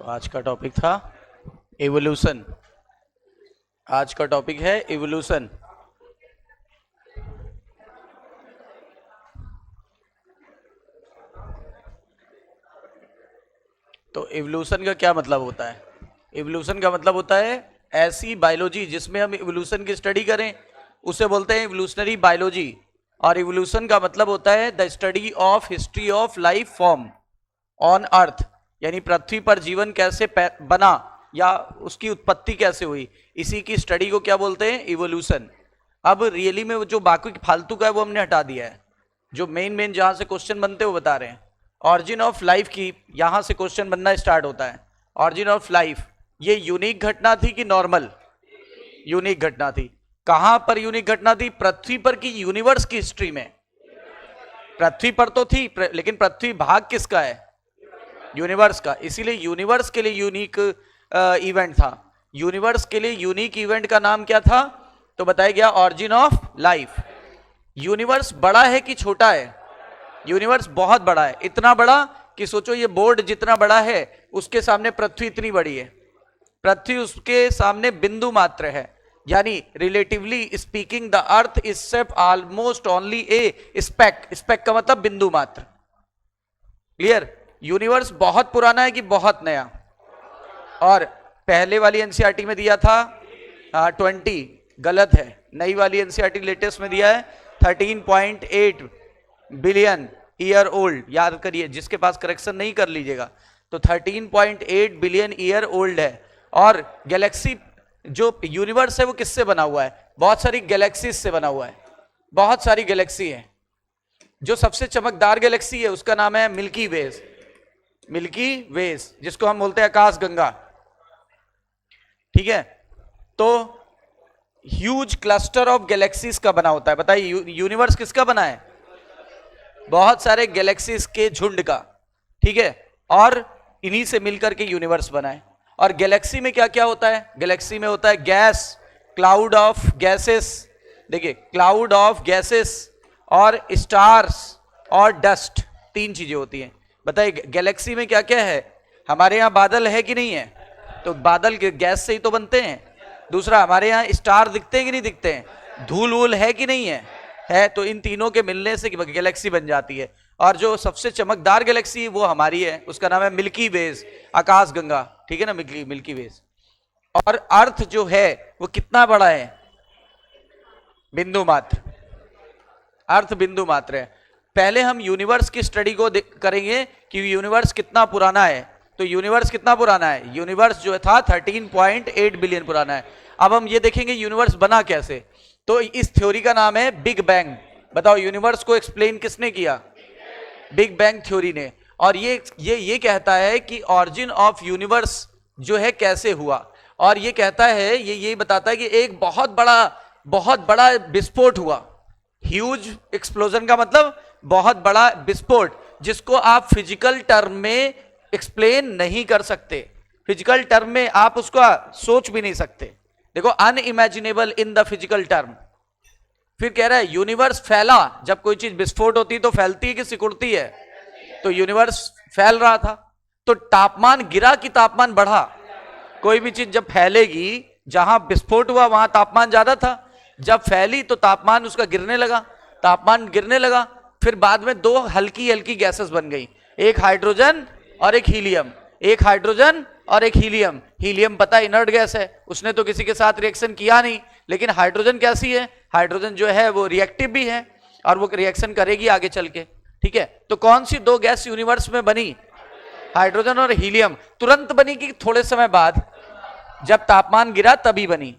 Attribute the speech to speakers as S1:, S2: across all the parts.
S1: आज का टॉपिक था इवोल्यूशन। आज का टॉपिक है इवोल्यूशन। तो इवोल्यूशन का क्या मतलब होता है? इवोल्यूशन का मतलब होता है ऐसी बायोलॉजी जिसमें हम इवोल्यूशन की स्टडी करें, उसे बोलते हैं इवोल्यूशनरी बायोलॉजी। और इवोल्यूशन का मतलब होता है the study of history of life form on earth, यानी पृथ्वी पर जीवन कैसे बना या उसकी उत्पत्ति कैसे हुई, इसी की स्टडी को क्या बोलते हैं? इवोल्यूशन। अब रियली में जो बाकी फालतू का है वो हमने हटा दिया है। जो मेन जहां से क्वेश्चन बनते हैं वो बता रहे हैं। ऑरिजिन ऑफ लाइफ की यहां से क्वेश्चन बनना स्टार्ट होता है। ऑरिजिन ऑफ लाइफ ये यूनिक घटना थी कि नॉर्मल? यूनिक घटना थी। कहां पर यूनिक घटना थी? पृथ्वी पर की यूनिवर्स की हिस्ट्री में। पृथ्वी पर तो थी लेकिन पृथ्वी भाग किसका है? यूनिवर्स का। इसीलिए यूनिवर्स के लिए यूनिक इवेंट था। यूनिवर्स के लिए यूनिक इवेंट का नाम क्या था? तो बताया गया ऑरिजिन ऑफ लाइफ। यूनिवर्स बड़ा है कि छोटा है? यूनिवर्स बहुत बड़ा है, इतना बड़ा कि सोचो ये बोर्ड जितना बड़ा है उसके सामने पृथ्वी इतनी बड़ी है। पृथ्वी उसके सामने बिंदु मात्र है, यानी relatively speaking the earth is safe almost only a speck. Speck का मतलब बिंदु मात्र। क्लियर? यूनिवर्स बहुत पुराना है कि बहुत नया? और पहले वाली एनसीईआरटी में दिया था 20, गलत है। नई वाली एनसीईआरटी लेटेस्ट में दिया है 13.8 बिलियन ईयर ओल्ड। याद करिए, जिसके पास करेक्शन नहीं कर लीजिएगा। तो 13.8 बिलियन ईयर ओल्ड है। और गैलेक्सी जो यूनिवर्स है वो किससे बना हुआ है? बहुत सारी गैलेक्सीज से बना हुआ है। बहुत सारी गैलेक्सी है। जो सबसे चमकदार गैलेक्सी है उसका नाम है मिल्की वेज। मिल्की वेज, जिसको हम बोलते हैं आकाश गंगा। ठीक है? तो ह्यूज क्लस्टर ऑफ गैलेक्सीज का बना होता है। बताइए यूनिवर्स किसका बना है? बहुत सारे गैलेक्सीज के झुंड का। ठीक है? और इन्हीं से मिलकर के यूनिवर्स बना है। और गैलेक्सी में क्या क्या होता है? गैलेक्सी में होता है गैस, क्लाउड ऑफ गैसेस। देखिए, क्लाउड ऑफ गैसेस और स्टार्स और डस्ट, तीन चीजें होती हैं। बताइए गैलेक्सी में क्या क्या है? हमारे यहां बादल है कि नहीं है? तो बादल गैस से ही तो बनते हैं। दूसरा, हमारे यहाँ स्टार दिखते हैं कि नहीं दिखते हैं? धूल वूल है कि नहीं है? है। तो इन तीनों के मिलने से गैलेक्सी बन जाती है। और जो सबसे चमकदार गैलेक्सी वो हमारी है, उसका नाम है मिल्की वेज, आकाश गंगा। ठीक है ना? Milky Way. और अर्थ जो है वो कितना बड़ा है? बिंदु मात्र। अर्थ बिंदु मात्र है। पहले हम यूनिवर्स की स्टडी को करेंगे कि यूनिवर्स कितना पुराना है। तो यूनिवर्स कितना पुराना है? यूनिवर्स जो था 13.8 बिलियन पुराना है। अब हम ये देखेंगे यूनिवर्स बना कैसे। तो इस थ्योरी का नाम है बिग बैंग। बताओ यूनिवर्स को एक्सप्लेन किसने किया? बिग बैंग थ्योरी ने। और ये कहता है कि ऑरिजिन ऑफ यूनिवर्स जो है कैसे हुआ। और ये कहता है, ये बताता है कि एक बहुत बड़ा विस्फोट हुआ। ह्यूज एक्सप्लोजन का मतलब बहुत बड़ा विस्फोट, जिसको आप फिजिकल टर्म में एक्सप्लेन नहीं कर सकते। फिजिकल टर्म में आप उसका सोच भी नहीं सकते। देखो, unimaginable in the physical term. फिर कह रहा है यूनिवर्स फैला। जब कोई चीज विस्फोट होती है तो फैलती है कि सिकुड़ती है? तो यूनिवर्स फैल रहा था। तो तापमान गिरा कि तापमान बढ़ा? कोई भी चीज जब फैलेगी, जहां विस्फोट हुआ वहां तापमान ज्यादा था। जब फैली तो तापमान उसका गिरने लगा। तापमान गिरने लगा, फिर बाद में दो हल्की हल्की गैसेस बन गई, एक हाइड्रोजन और एक हीलियम। एक हाइड्रोजन और एक हीलियम। हीलियम पता इनर्ट गैस है, उसने तो किसी के साथ रिएक्शन किया नहीं। लेकिन हाइड्रोजन कैसी है? हाइड्रोजन जो है वो रिएक्टिव भी है और वो रिएक्शन करेगी आगे चल के। ठीक है? तो कौन सी दो गैस यूनिवर्स में बनी? हाइड्रोजन और हीलियम। तुरंत बनी कि थोड़े समय बाद? जब तापमान गिरा तभी बनी।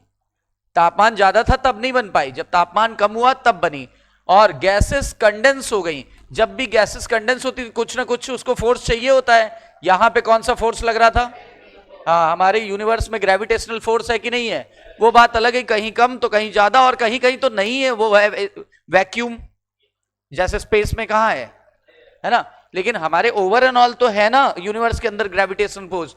S1: तापमान ज्यादा था तब नहीं बन पाई, जब तापमान कम हुआ तब बनी। और गैसेस कंडेंस हो गई। जब भी गैसेस कंडेंस होती है कुछ ना कुछ उसको फोर्स चाहिए होता है। यहां पे कौन सा फोर्स लग रहा था? हाँ, हमारे यूनिवर्स में ग्रेविटेशनल फोर्स है कि नहीं है? वो बात अलग है, कहीं कम तो कहीं ज्यादा, और कहीं कहीं तो नहीं है। वो है वैक्यूम, जैसे स्पेस में कहां है ना? लेकिन हमारे ओवर एंड ऑल तो है ना यूनिवर्स के अंदर ग्रेविटेशनल फोर्स।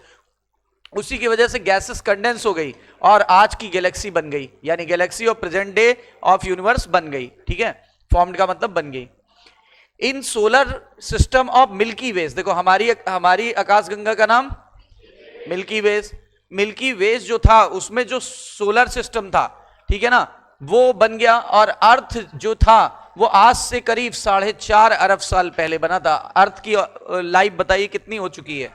S1: उसी की वजह से गैसेस कंडेंस हो गई और आज की गैलेक्सी बन गई, यानी galaxy of present day of universe बन गई। ठीक है? फॉर्म्ड का मतलब बन गई। In solar system of Milky Ways. देखो हमारी आकाशगंगा का नाम मिल्की वेज जो था उसमें जो सोलर सिस्टम था, ठीक है ना, वो बन गया। और अर्थ जो था वो आज से करीब 4.5 अरब साल पहले बना था। अर्थ की लाइफ बताइए कितनी हो चुकी है?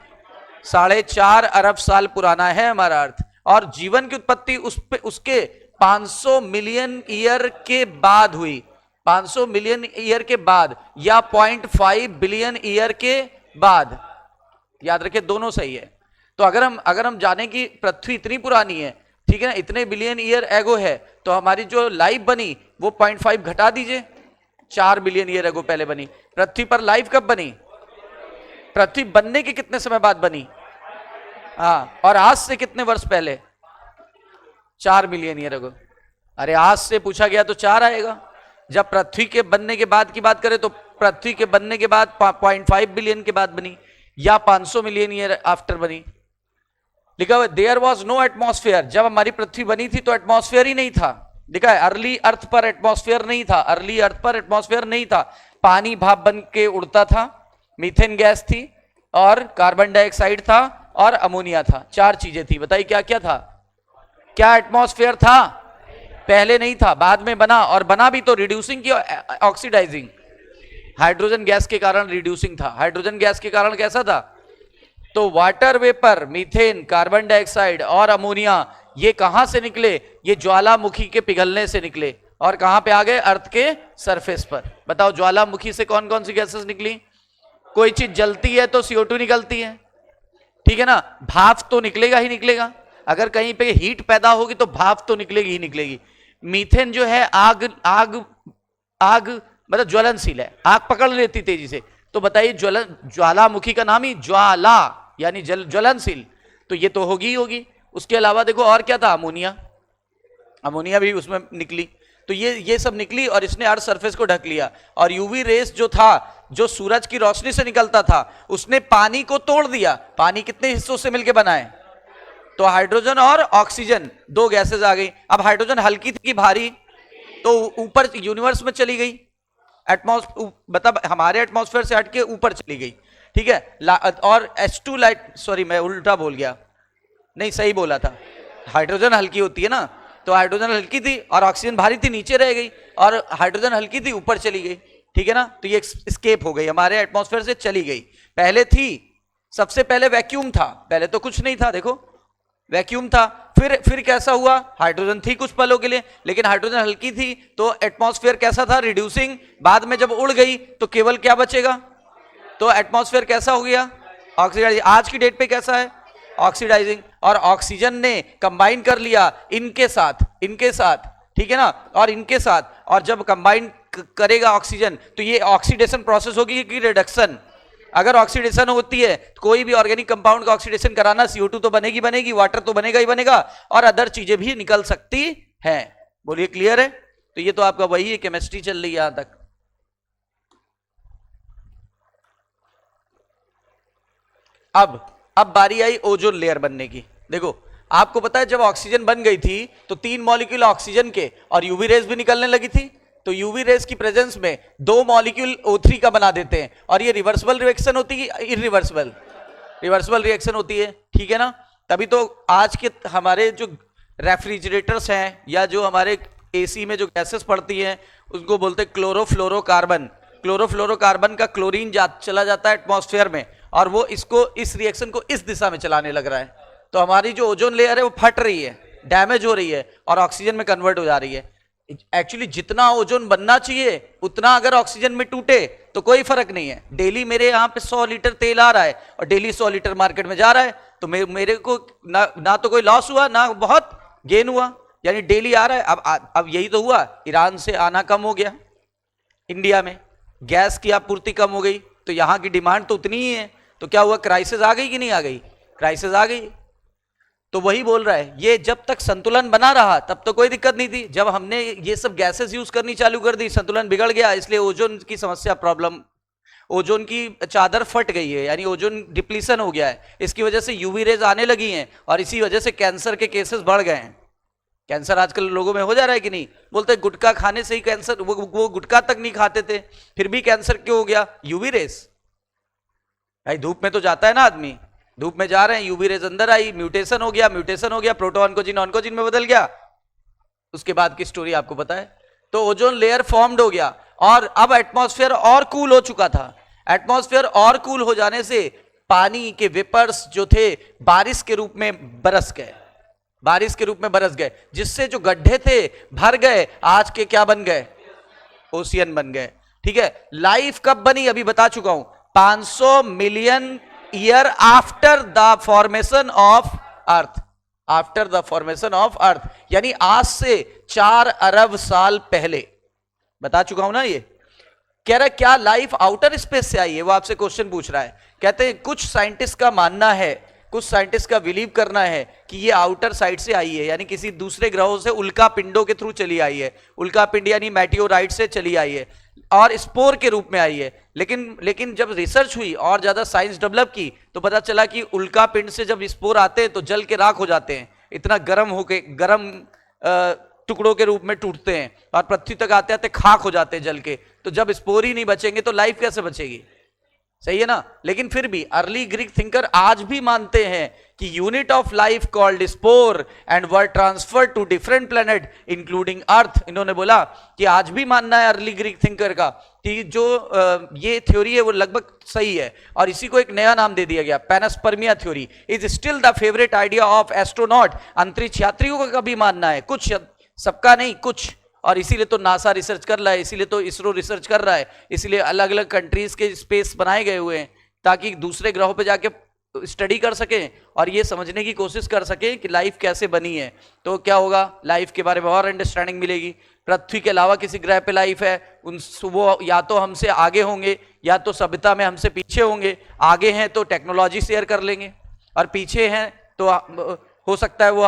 S1: 4.5 अरब साल पुराना है हमारा अर्थ। और जीवन की उत्पत्ति उसके 500 मिलियन ईयर के बाद हुई, 500 मिलियन ईयर के बाद या 0.5 बिलियन ईयर के बाद। याद रखिए दोनों सही है। तो अगर हम जाने कि पृथ्वी इतनी पुरानी है, ठीक है ना, इतने बिलियन ईयर एगो है, तो हमारी जो लाइफ बनी वो 0.5 घटा दीजिए, 4 बिलियन ईयर एगो पहले बनी। पृथ्वी पर लाइफ कब बनी? पृथ्वी बनने के कितने समय बाद बनी? हाँ, और आज से कितने वर्ष पहले? 4 बिलियन ईयर एगो। अरे आज से पूछा गया तो 4 आएगा। जब पृथ्वी के बनने के बाद की बात करें तो पृथ्वी के बनने के बाद 0.5 बिलियन के बाद बनी या 500 मिलियन ईयर आफ्टर बनी। लिखा हुआ देयर वॉज नो एटमॉस्फेयर। जब हमारी पृथ्वी बनी थी तो एटमॉस्फेयर ही नहीं था। लिखा है अर्ली अर्थ पर एटमॉस्फेयर नहीं था, अर्ली अर्थ पर एटमॉस्फेयर नहीं था। पानी भाप बन के उड़ता था, मीथेन गैस थी और कार्बन डाइऑक्साइड था और अमोनिया था। 4 चीजें थी। बताइए क्या क्या था? क्या एटमॉस्फेयर था? पहले नहीं था, बाद में बना। और बना भी तो रिड्यूसिंग की ऑक्सीडाइजिंग। हाइड्रोजन गैस के कारण रिड्यूसिंग था। हाइड्रोजन गैस के कारण कैसा था? तो water vapour, methane, carbon dioxide और अमोनिया ये कहां से निकले? ये ज्वालामुखी के पिघलने से निकले। और कहां पे आ गए? अर्थ के सरफेस पर। बताओ ज्वालामुखी से कौन कौन सी गैसेस निकली? कोई चीज जलती है तो CO2 निकलती है, ठीक है ना। भाप तो निकलेगा ही निकलेगा। अगर कहीं पे हीट पैदा होगी तो भाप तो निकलेगी ही निकलेगी। मीथेन जो है आग आग आग मतलब ज्वलनशील है, आग पकड़ लेती तेजी से। तो बताइए ज्वालामुखी का नाम ही ज्वाला यानी ज्वलनशील, तो ये तो होगी ही होगी। उसके अलावा देखो और क्या था? अमोनिया। अमोनिया भी उसमें निकली। तो ये सब निकली और इसने अर्थ सरफेस को ढक लिया। और यूवी रेस जो था, जो सूरज की रोशनी से निकलता था, उसने पानी को तोड़ दिया। पानी कितने हिस्सों से मिलकर बना है? तो हाइड्रोजन और ऑक्सीजन 2 गैसेस आ गई। अब हाइड्रोजन हल्की थी कि भारी? तो ऊपर यूनिवर्स में चली गई, मतलब हमारे एटमॉस्फेयर से हटके ऊपर चली गई, ठीक है। और H2 लाइट, सॉरी मैं उल्टा बोल गया, नहीं सही बोला था। हाइड्रोजन हल्की होती है ना, तो हाइड्रोजन हल्की थी और ऑक्सीजन भारी थी, नीचे रह गई। और हाइड्रोजन हल्की थी, ऊपर चली गई, ठीक है ना। तो ये एस्केप हो गई, हमारे एटमॉस्फेयर से चली गई। पहले थी, सबसे पहले वैक्यूम था। पहले तो कुछ नहीं था, देखो वैक्यूम था। फिर कैसा हुआ? हाइड्रोजन थी कुछ पलों के लिए, लेकिन हाइड्रोजन हल्की थी तो एटमॉस्फेयर कैसा था? रिड्यूसिंग। बाद में जब उड़ गई तो केवल क्या बचेगा? तो एटमॉस्फेयर कैसा हो गया? ऑक्सीडाइजिंग। आज की डेट पे कैसा है? ऑक्सीडाइजिंग। और ऑक्सीजन ने कंबाइन कर लिया इनके साथ, ठीक है ना, और इनके साथ। और जब कंबाइन करेगा ऑक्सीजन तो ये ऑक्सीडेशन प्रोसेस होगी कि रिडक्शन? अगर ऑक्सीडेशन होती है तो कोई भी ऑर्गेनिक कंपाउंड का ऑक्सीडेशन कराना, CO2 तो बनेगी, वाटर तो बनेगा ही बनेगा, और अदर चीजें भी निकल सकती हैं। बोलिए क्लियर है? तो ये तो आपका वही है, केमिस्ट्री चल रही है यहां तक। अब बारी आई ओजोन लेयर बनने की। देखो आपको पता है जब ऑक्सीजन बन गई थी तो 3 मॉलिक्यूल ऑक्सीजन के और यूवी रेस भी निकलने लगी थी। तो यूवी रेस की प्रेजेंस में 2 मॉलिक्यूल O3 का बना देते हैं। और ये रिवर्सिबल रिएक्शन होती है, इरिवर्सिबल? रिवर्सिबल रिएक्शन होती है, ठीक है ना। तभी तो आज के हमारे जो रेफ्रिजरेटर्स हैं या जो हमारे AC में जो गैसेस पड़ती हैं उसको बोलते हैं क्लोरोफ्लोरोकार्बन। क्लोरोफ्लोरोकार्बन का क्लोरीन चला जाता है एटमॉस्फेयर में और वो इस रिएक्शन को इस दिशा में चलाने लग रहा है। तो हमारी जो ओजोन लेयर है वो फट रही है, डैमेज हो रही है और ऑक्सीजन में कन्वर्ट हो जा रही है। एक्चुअली जितना ओजोन बनना चाहिए उतना अगर ऑक्सीजन में टूटे तो कोई फर्क नहीं है। डेली मेरे यहाँ पे 100 लीटर तेल आ रहा है और डेली 100 लीटर मार्केट में जा रहा है, तो मेरे को ना तो कोई लॉस हुआ ना बहुत गेन हुआ, यानी डेली आ रहा है। अब यही तो हुआ, ईरान से आना कम हो गया, इंडिया में गैस की आपूर्ति कम हो गई, तो यहाँ की डिमांड तो उतनी ही है। तो क्या हुआ? क्राइसिस आ गई कि नहीं आ गई? क्राइसिस आ गई। तो वही बोल रहा है, ये जब तक संतुलन बना रहा तब तो कोई दिक्कत नहीं थी। जब हमने ये सब गैसेस यूज करनी चालू कर दी, संतुलन बिगड़ गया। इसलिए ओजोन की समस्या, प्रॉब्लम, ओजोन की चादर फट गई है, यानी ओजोन डिप्लीशन हो गया है। इसकी वजह से यूवी रेज आने लगी हैं और इसी वजह से कैंसर के केसेस बढ़ गए हैं। कैंसर आजकल लोगों में हो जा रहा है कि नहीं? बोलते गुटखा खाने से ही कैंसर, वो गुटखा तक नहीं खाते थे फिर भी कैंसर क्यों हो गया? UV rays. भाई धूप में तो जाता है ना आदमी, धूप में जा रहे हैं, यूवी रेज अंदर आई, म्यूटेशन हो गया, प्रोटॉन ऑन्कोजिन ऑन्कोजिन में बदल गया, उसके बाद की स्टोरी आपको पता है। तो ओजोन लेयर फॉर्म्ड हो गया और अब एटमॉस्फेयर और कूल हो चुका था। एटमॉस्फेयर और कूल हो जाने से पानी के वेपर्स जो थे बारिश के रूप में बरस गए, जिससे जो गड्ढे थे भर गए, आज के क्या बन गए, ओशियन बन गए। ठीक है, लाइफ कब बनी अभी बता चुका हूं, 500 million year after the formation of earth, यानी आज से 4 अरब साल पहले, बता चुका हूं ना। ये कह रहा है क्या लाइफ आउटर स्पेस से आई है, वो आपसे क्वेश्चन पूछ रहा है। कहते हैं कुछ साइंटिस्ट का मानना है, कुछ साइंटिस्ट का बिलीव करना है कि ये आउटर साइड से आई है, यानी किसी दूसरे ग्रहों से उल्का पिंडों के थ्रू चली आई है। उल्का पिंड यानी मेटियोराइट से चली आई है और स्पोर के रूप में आई है। लेकिन जब रिसर्च हुई और ज्यादा साइंस डेवलप की तो पता चला कि उल्का पिंड से जब स्पोर आते हैं तो जल के राख हो जाते हैं, इतना गर्म टुकड़ों के रूप में टूटते हैं और पृथ्वी तक आते आते खाक हो जाते हैं जल के। तो जब स्पोर ही नहीं बचेंगे तो लाइफ कैसे बचेगी, सही है ना। लेकिन फिर भी अर्ली ग्रीक थिंकर आज भी मानते हैं कि unit of life called spore and were transfer to different planet including earth. इन्होंने बोला कि आज भी मानना है अर्ली ग्रीक थिंकर का कि जो ये थ्योरी है वो लगभग सही है, और इसी को एक नया नाम दे दिया गया, panspermia theory is still the favourite idea of astronaut. अंतरिक्ष यात्रियों का भी मानना है, कुछ, सबका नहीं, कुछ। और इसीलिए तो नासा रिसर्च कर रहा है, इसीलिए तो इसरो रिसर्च कर रहा है, इसीलिए अलग अलग कंट्रीज के स्पेस बनाए गए हुए हैं ताकि दूसरे ग्रहों पे जाके स्टडी कर सकें और ये समझने की कोशिश कर सकें कि लाइफ कैसे बनी है। तो क्या होगा, लाइफ के बारे में और अंडरस्टैंडिंग मिलेगी। पृथ्वी के अलावा किसी ग्रह पे लाइफ है, वो या तो हमसे आगे होंगे या तो सभ्यता में हमसे पीछे होंगे। आगे हैं तो टेक्नोलॉजी शेयर कर लेंगे और पीछे हैं तो हो सकता है वो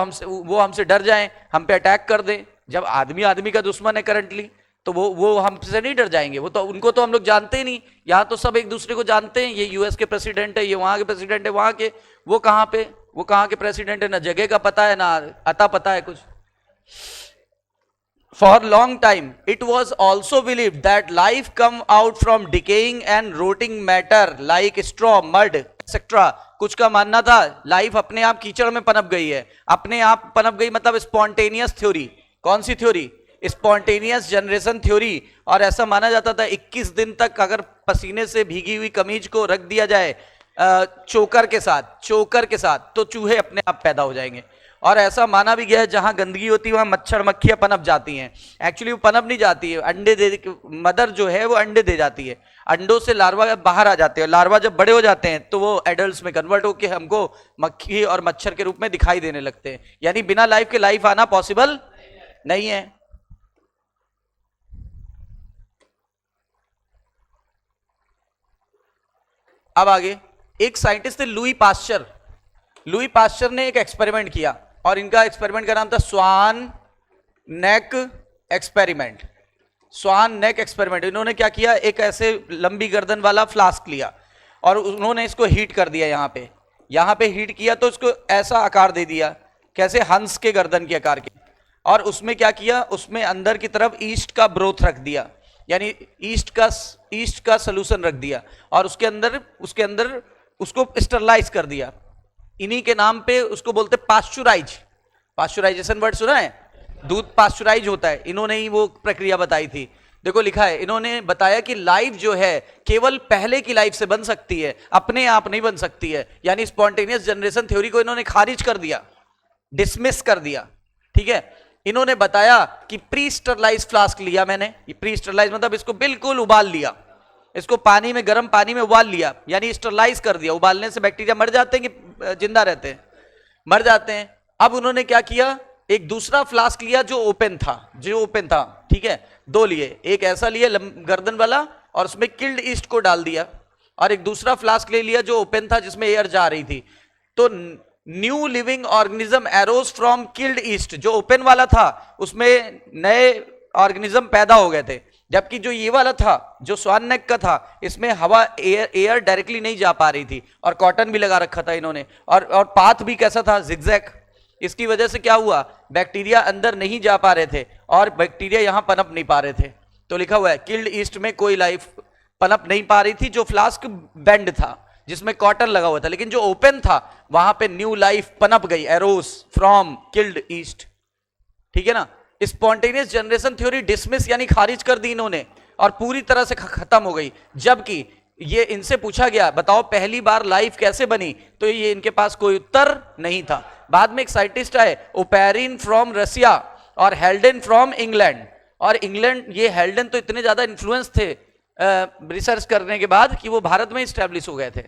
S1: हमसे डर जाएं, हम पे अटैक कर दें। जब आदमी का दुश्मन है करंटली तो वो हमसे नहीं डर जाएंगे, वो तो उनको तो हम लोग जानते ही नहीं। यहाँ तो सब एक दूसरे को जानते हैं, ये यूएस के प्रेसिडेंट है, ये वहां के प्रेसिडेंट है, वहां के वो कहाँ के प्रेसिडेंट है, ना जगह का पता है ना अता पता है कुछ। For long time it was also believe that life come out from decaying and rotting matter like straw, mud etcetera. कुछ का मानना था लाइफ अपने आप कीचड़ में पनप गई है, अपने आप पनप गई, मतलब स्पॉन्टेनियस थ्योरी। कौन सी थ्योरी, स्पॉन्टेनियस जनरेशन थ्योरी। और ऐसा माना जाता था 21 दिन तक अगर पसीने से भीगी हुई कमीज को रख दिया जाए चोकर के साथ तो चूहे अपने आप पैदा हो जाएंगे। और ऐसा माना भी गया है जहां गंदगी होती है वहां मच्छर मक्खियां पनप जाती हैं। एक्चुअली वो पनप नहीं जाती है, अंडे दे, मदर जो है वो अंडे दे जाती है, अंडों से लार्वा बाहर आ जाते हैं। लार्वा जब बड़े हो जाते हैं तो वो एडल्ट्स में कन्वर्ट होकर हमको मक्खी और मच्छर के रूप में दिखाई देने लगते हैं। यानी बिना लाइफ के लाइफ आना पॉसिबल नहीं है। अब आगे एक साइंटिस्ट थे लुई पास्चर ने एक एक्सपेरिमेंट किया और इनका एक्सपेरिमेंट का नाम था स्वान नेक एक्सपेरिमेंट। इन्होंने क्या किया, एक ऐसे लंबी गर्दन वाला फ्लास्क लिया और उन्होंने इसको हीट कर दिया। यहां पे हीट किया तो इसको ऐसा आकार दे दिया, कैसे, हंस के गर्दन के आकार के। और उसमें क्या किया, उसमें अंदर की तरफ ईस्ट का ब्रोथ रख दिया, यानी ईस्ट का सॉल्यूशन रख दिया और उसके अंदर उसको स्टरलाइज कर दिया। इन्हीं के नाम पे उसको बोलते पास्चुराइजेशन वर्ड सुना है, दूध पास्चुराइज होता है, इन्होंने ही वो प्रक्रिया बताई थी। देखो लिखा है, इन्होंने बताया कि लाइफ जो है केवल पहले की लाइफ से बन सकती है, अपने आप नहीं बन सकती है। यानी स्पॉन्टेनियस जनरेशन थ्योरी को इन्होंने खारिज कर दिया, डिसमिस कर दिया। ठीक है, इन्होंने बताया कि प्री स्टरलाइज फ्लास्क लिया मैंने, प्री स्टरलाइज मतलब इसको बिल्कुल उबाल लिया, इसको गर्म पानी में उबाल लिया, यानी स्टरलाइज कर दिया। उबालने से बैक्टीरिया मर जाते हैं कि जिंदा रहते हैं, मर जाते हैं। अब उन्होंने क्या किया, एक दूसरा फ्लास्क लिया जो ओपन था, ठीक है, 2 लिए, एक ऐसा लिया गर्दन वाला और उसमें किल्ड ईस्ट को डाल दिया, और एक दूसरा फ्लास्क ले लिया जो ओपन था जिसमें एयर जा रही थी। तो new living organism arrows from killed east, जो ओपन वाला था उसमें नए ऑर्गेनिज्म पैदा हो गए थे, जबकि जो ये वाला था, जो स्वान नेक का था, इसमें हवा एयर डायरेक्टली नहीं जा पा रही थी और कॉटन भी लगा रखा था इन्होंने, और पाथ भी कैसा था, जिगजैग। इसकी वजह से क्या हुआ, बैक्टीरिया अंदर नहीं जा पा रहे थे और बैक्टीरिया यहां पनप नहीं पा रहे थे। तो लिखा हुआ है किल्ड ईस्ट में कोई लाइफ पनप नहीं पा रही थी, जो फ्लास्क बेंड था, जिसमें कॉटन लगा हुआ था, लेकिन जो ओपन था वहां पे न्यू लाइफ पनप गई, एरोस फ्रॉम किल्ड ईस्ट। ठीक है ना। स्पॉन्टेनियस जनरेशन थ्योरी डिसमिस यानी खारिज कर दी इन्होंने और पूरी तरह से खत्म हो गई। जबकि ये इनसे पूछा गया बताओ पहली बार लाइफ कैसे बनी, तो ये इनके पास कोई उत्तर नहीं था। बाद में एक साइंटिस्ट आए ओपेरिन फ्रॉम रसिया और हेल्डन फ्रॉम इंग्लैंड, और इंग्लैंड, ये हेल्डन तो इतने ज्यादा इन्फ्लुएंस थे रिसर्च करने के बाद कि वो भारत में स्टैब्लिश हो गए थे,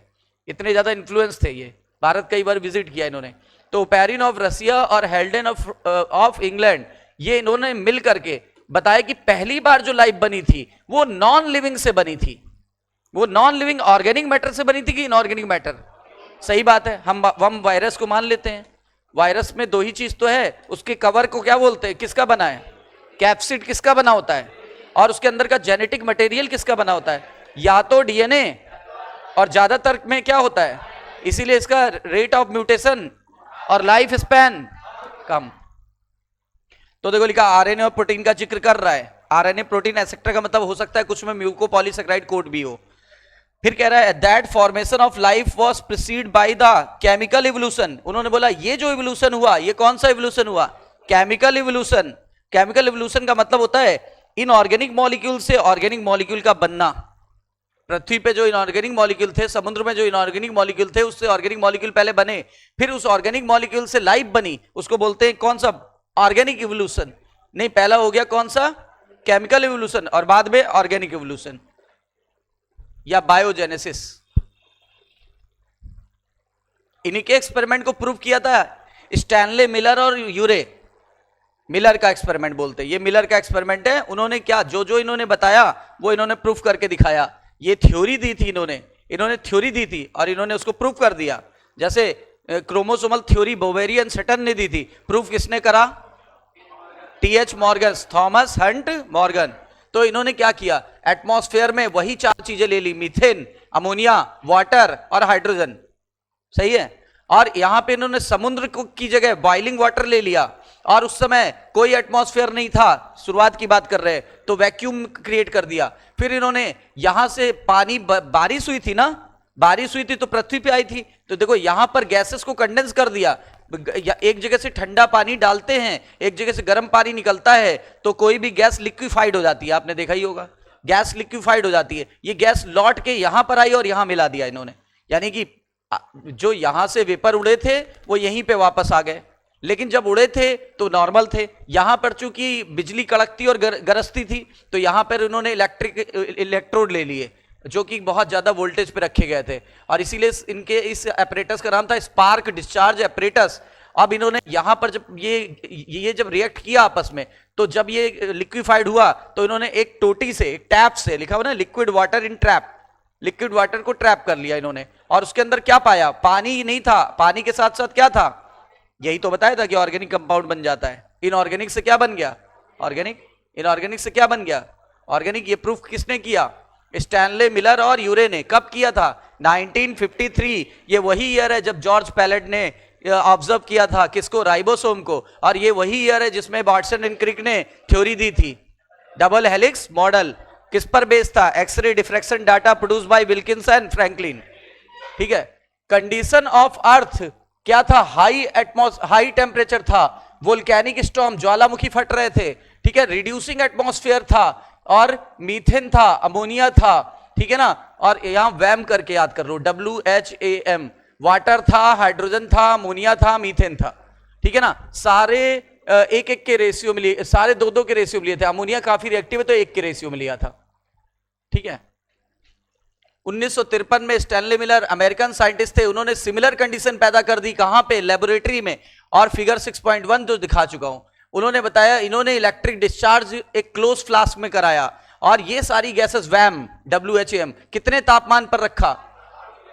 S1: इतने ज्यादा इन्फ्लुएंस थे ये, भारत कई बार विजिट किया इन्होंने। तो ओपेरिन ऑफ रसिया और हेल्डन ऑफ इंग्लैंड, ये इन्होंने मिल करके बताया कि पहली बार जो लाइफ बनी थी वो नॉन लिविंग से बनी थी। वो नॉन लिविंग ऑर्गेनिक मैटर से बनी थी कि इनऑर्गेनिक मैटर? सही बात है। हम वायरस को मान लेते हैं, वायरस में दो ही चीज तो है, उसके कवर को क्या बोलते हैं, किसका बना है? कैप्सिड किसका बना होता है? और उसके अंदर का जेनेटिक मटेरियल किसका बना होता है? या तो डीएनए, और ज्यादातर में क्या होता है, इसीलिए इसका रेट ऑफ म्यूटेशन और लाइफ स्पैन कम। तो देखो लिखा आरएनए और प्रोटीन का जिक्र कर रहा है। आरएनए प्रोटीन एसेक्टर का मतलब हो सकता है कुछ में म्यूकोपॉलीसेकेराइड कोड भी हो। फिर कह रहा है that formation of life was preceded by the chemical evolution. उन्होंने बोला ये जो इवोल्यूशन हुआ, ये कौन सा इवोल्यूशन हुआ? Chemical evolution. केमिकल इवोल्यूशन का मतलब होता है इनऑर्गेनिक मॉलिक्यूल से ऑर्गेनिक मॉलिक्यूल का बनना। पृथ्वी पे जो इनऑर्गेनिक मॉलिक्यूल थे, समुद्र में जो इनऑर्गेनिक मॉलिक्यूल थे, उससे ऑर्गेनिक मॉलिक्यूल पहले बने, फिर उस ऑर्गेनिक मॉलिक्यूल से लाइफ बनी, उसको बोलते हैं कौन सा? Organic evolution. नहीं, पहला हो गया कौन सा? केमिकल इवोल्यूशन, और बाद में ऑर्गेनिक इवोल्यूशन या बायोजेनेसिस। इन्हीं के एक्सपेरिमेंट को प्रूव किया था स्टैनले मिलर और यूरे। मिलर का एक्सपेरिमेंट बोलते हैं, ये मिलर का एक्सपेरिमेंट है। उन्होंने क्या जो जो इन्होंने बताया वो इन्होंने प्रूफ करके दिखाया। ये थ्योरी दी थी इन्होंने थ्योरी दी थी और इन्होंने उसको प्रूफ कर दिया। जैसे क्रोमोसोमल थ्योरी बोवेरियन सटन ने दी थी, प्रूफ किसने करा? T H Morgan, Thomas Hunt Morgan. तो इन्होंने क्या किया, एटमॉस्फेयर में वही चार चीजें ले ली, मीथेन, अमोनिया, वाटर और हाइड्रोजन। सही है। और यहां पे इन्होंने समुद्र को की जगह बॉइलिंग वाटर ले लिया, और उस समय कोई एटमॉस्फेयर नहीं था, शुरुआत की बात कर रहे हैं, तो वैक्यूम क्रिएट कर दिया। फिर इन्होंने यहां से पानी, बारिश हुई थी ना, बारिश हुई थी तो पृथ्वी पे आई थी, तो देखो यहां पर गैसेस को कंडेंस कर दिया। एक जगह से ठंडा पानी डालते हैं, एक जगह से गर्म पानी निकलता है, तो कोई भी गैस लिक्विफाइड हो जाती है, आपने देखा ही होगा, गैस लिक्विफाइड हो जाती है। ये गैस लौट के यहां पर आई और यहां मिला दिया इन्होंने, यानी कि जो यहां से वेपर उड़े थे वो यहीं पे वापस आ गए, लेकिन जब उड़े थे तो नॉर्मल थे। यहां पर चूंकि बिजली कड़कती और गरजती थी, तो यहां पर इन्होंने इलेक्ट्रोड ले लिए जो कि बहुत ज्यादा वोल्टेज पे रखे गए थे, और इसीलिए इनके इस एपरेटस का नाम था स्पार्क डिस्चार्ज एपरेटस। अब इन्होंने यहां पर जब ये जब रिएक्ट किया आपस में, तो जब ये लिक्विफाइड हुआ तो इन्होंने एक टोटी से, एक टैप से, लिखा हुआ ना liquid water in trap, liquid water को ट्रैप कर लिया इन्होंने, और उसके अंदर क्या पाया? पानी ही नहीं था, पानी के साथ साथ क्या था? यही तो बताया था कि ऑर्गेनिक कंपाउंड बन जाता है। इनऑर्गेनिक से क्या बन गया? ऑर्गेनिक। इनऑर्गेनिक से क्या बन गया? ऑर्गेनिक। ये प्रूफ किसने किया? स्टैनले मिलर और यूरे ने। कब किया था? 1953। ये वही ईयर है जब जॉर्ज पैलेट ने ऑब्जर्व किया था किसको? राइबोसोम को। और ये वही ईयर है जिसमें वाटसन एंड क्रिक ने थ्योरी दी थी। डबल हेलिक्स मॉडल किस पर बेस्ड था? X ray diffraction data produce by Wilkinson and Franklin. ठीक है। कंडीशन ऑफ अर्थ क्या था? हाई टेम्परेचर था, वोल्केनिक स्टॉर्म, ज्वालामुखी फट रहे थे। ठीक है। रिड्यूसिंग एटमॉस्फेयर था, और मीथेन था, अमोनिया था। ठीक है ना। और यहां वैम करके याद कर लो, WHAM। वाटर था, हाइड्रोजन था, अमोनिया था, मीथेन था। ठीक है ना। सारे एक एक के रेशियो में लिए, सारे दो दो के रेशियो में लिए थे। अमोनिया काफी रिएक्टिव है तो एक के रेशियो में लिया था। ठीक है। 1953 में स्टैनले मिलर अमेरिकन साइंटिस्ट थे, उन्होंने सिमिलर कंडीशन पैदा कर दी। कहां पे? लेबोरेटरी में। और फिगर 6.1 जो दिखा चुका हूं, उन्होंने बताया इन्होंने इलेक्ट्रिक डिस्चार्ज एक क्लोज फ्लास्क में कराया, और ये सारी गैसेस वैम, WHAM, कितने तापमान पर रखा?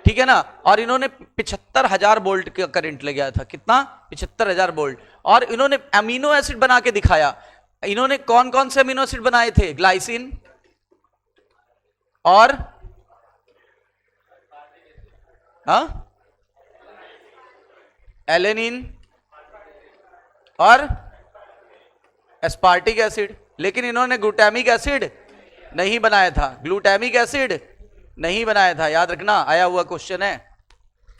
S1: ठीक है ना। और इन्होंने 75,000 वोल्ट का करंट ले गया था। कितना? 75,000 वोल्ट। और इन्होंने अमीनो एसिड बना के दिखाया। इन्होंने कौन कौन से अमीनो एसिड बनाए थे? ग्लाइसिन और एलेनिन और एस्पार्टिक एसिड। लेकिन इन्होंने ग्लूटामिक एसिड नहीं बनाया था। ग्लूटामिक एसिड नहीं बनाया था, याद रखना, आया हुआ क्वेश्चन है।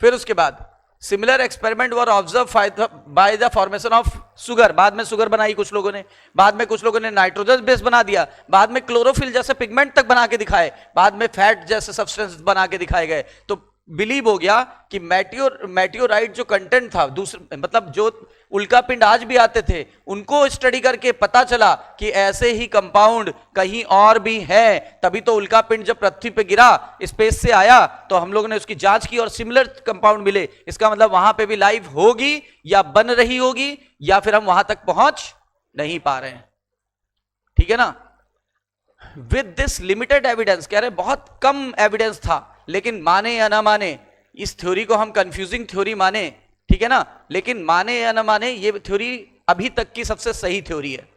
S1: फिर उसके बाद similar experiment were observe by the formation of sugar, बाद में सुगर बनाई कुछ लोगों ने, बाद में कुछ लोगों ने नाइट्रोजन बेस बना दिया, बाद में क्लोरोफिल जैसे पिगमेंट तक बना के दिखाए, बाद में फैट जैसे सब्सटेंस बना के दिखाए गए। तो बिलीव हो गया कि मेटियोराइट जो कंटेंट था, दूसरे मतलब जो उल्का पिंड आज भी आते थे, उनको स्टडी करके पता चला कि ऐसे ही कंपाउंड कहीं और भी है। तभी तो उल्का पिंड जब पृथ्वी पे गिरा, स्पेस से आया, तो हम लोगों ने उसकी जांच की और सिमिलर कंपाउंड मिले। इसका मतलब वहां पे भी लाइफ होगी या बन रही होगी, या फिर हम वहां तक पहुंच नहीं पा रहे हैं। ठीक है ना। विद दिस लिमिटेड एविडेंस, कह रहे बहुत कम एविडेंस था, लेकिन माने या ना माने, इस थ्योरी को हम कंफ्यूजिंग थ्योरी माने, ठीक है ना, लेकिन माने या ना माने, ये थ्योरी अभी तक की सबसे सही थ्योरी है।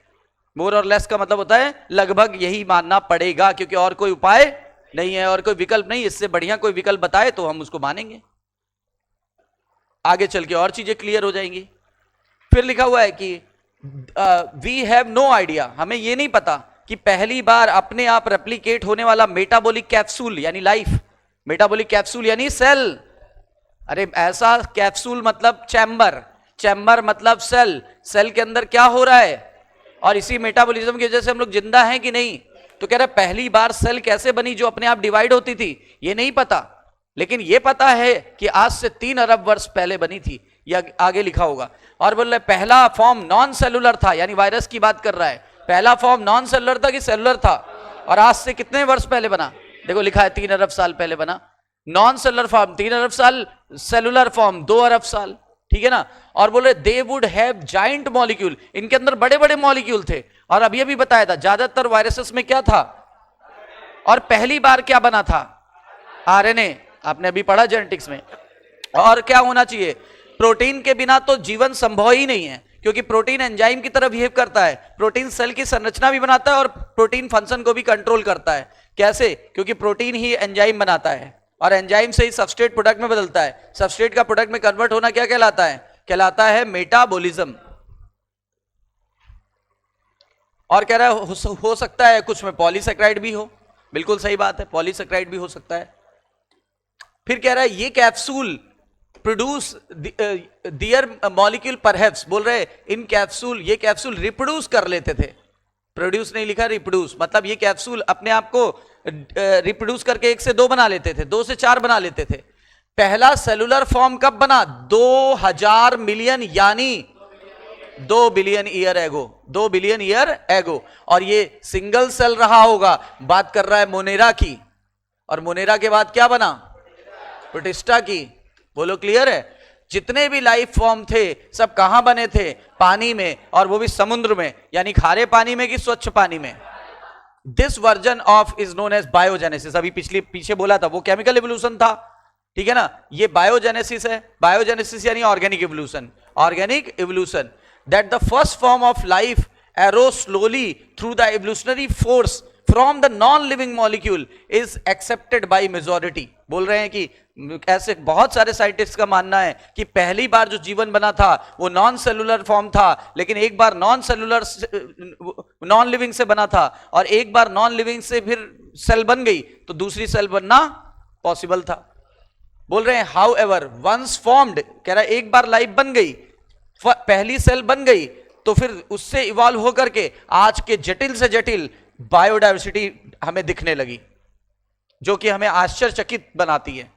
S1: मोर और लेस का मतलब होता है लगभग यही मानना पड़ेगा, क्योंकि और कोई उपाय नहीं है और कोई विकल्प नहीं। इससे बढ़िया कोई विकल्प बताए तो हम उसको मानेंगे, आगे चल के और चीजें क्लियर हो जाएंगी। फिर लिखा हुआ है कि वी हैव नो आइडिया, हमें यह नहीं पता कि पहली बार अपने आप रेप्लिकेट होने वाला मेटाबॉलिक कैप्सूल यानी लाइफ, मेटाबॉलिक कैप्सूल यानी सेल, अरे ऐसा कैप्सूल मतलब चैम्बर, चैम्बर मतलब सेल, सेल के अंदर क्या हो रहा है, और इसी मेटाबॉलिज्म की वजह से हम लोग जिंदा हैं कि नहीं। तो कह रहे पहली बार सेल कैसे बनी जो अपने आप डिवाइड होती थी, ये नहीं पता, लेकिन ये पता है कि आज से 3 अरब वर्ष पहले बनी थी, या आगे लिखा होगा। और बोल रहे पहला फॉर्म नॉन सेलुलर था, यानी वायरस की बात कर रहा है, पहला फॉर्म नॉन सेलुलर था कि सेलुलर था, और आज से कितने वर्ष पहले बना, देखो लिखा है 3 अरब साल पहले बना। नॉन सेलुलर फॉर्म 3 अरब साल, सेलुलर फॉर्म 2 अरब साल, ठीक है ना। और बोले they would have giant molecule, इनके अंदर बड़े बड़े मॉलिक्यूल थे। और अभी अभी बताया था ज्यादातर वायरसेस में क्या था, और पहली बार क्या बना था, आरएनए, आपने अभी पढ़ा जेनेटिक्स में। और क्या होना चाहिए, प्रोटीन के बिना तो जीवन संभव ही नहीं है, क्योंकि प्रोटीन एंजाइम की तरह बिहेव करता है, प्रोटीन सेल की संरचना भी बनाता है और प्रोटीन फंक्शन को भी कंट्रोल करता है। कैसे, क्योंकि प्रोटीन ही एंजाइम बनाता है और एंजाइम से ही सबस्ट्रेट प्रोडक्ट में बदलता है, सबस्ट्रेट का प्रोडक्ट में कन्वर्ट होना क्या कहलाता है, कहलाता है मेटाबॉलिज्म। और कह रहा है हो सकता है कुछ में पॉलीसेक्राइड भी हो, बिल्कुल सही बात है, पॉलीसेक्राइड भी हो सकता है। फिर कह रहा है ये कैप्सूल प्रोड्यूस दियर मॉलिक्यूल परहैप्स, बोल रहे इन कैप्सूल, ये कैप्सूल रिप्रोड्यूस कर लेते थे, प्रोड्यूस नहीं लिखा, रिप्रोड्यूस, मतलब ये कैप्सूल अपने आप को रिप्रोड्यूस करके 1 से 2 बना लेते थे, 2 से 4 बना लेते थे। पहला सेलुलर फॉर्म कब बना, 2000 मिलियन यानी 2 billion year ago, 2 billion year ago. और ये सिंगल सेल रहा होगा, बात कर रहा है मोनेरा की, और मोनेरा के बाद क्या बना, प्रोटिस्टा की, बोलो क्लियर है। जितने भी लाइफ फॉर्म थे सब कहां बने थे, पानी में, और वो भी समुद्र में, यानी खारे पानी में कि स्वच्छ पानी में। This version of is known as biogenesis, अभी पीछे बोला था वो केमिकल एवोल्यूशन था, ठीक है ना, ये बायोजेनेसिस है। बायोजेनेसिस यानी organic evolution, organic evolution, that the first form of life arrow slowly through the evolutionary force from the non living molecule is accepted by majority. बोल रहे हैं कि ऐसे बहुत सारे साइंटिस्ट का मानना है कि पहली बार जो जीवन बना था वो नॉन सेलुलर फॉर्म था, लेकिन एक बार नॉन लिविंग से बना था, और एक बार नॉन लिविंग से फिर सेल बन गई तो दूसरी सेल बनना पॉसिबल था। बोल रहे हैं हाउ एवर वंस फॉर्म्ड, कह रहा है एक बार लाइफ बन गई, पहली सेल बन गई, तो फिर उससे इवॉल्व होकर के आज के जटिल से जटिल बायोडाइवर्सिटी हमें दिखने लगी, जो कि हमें आश्चर्यचकित बनाती है।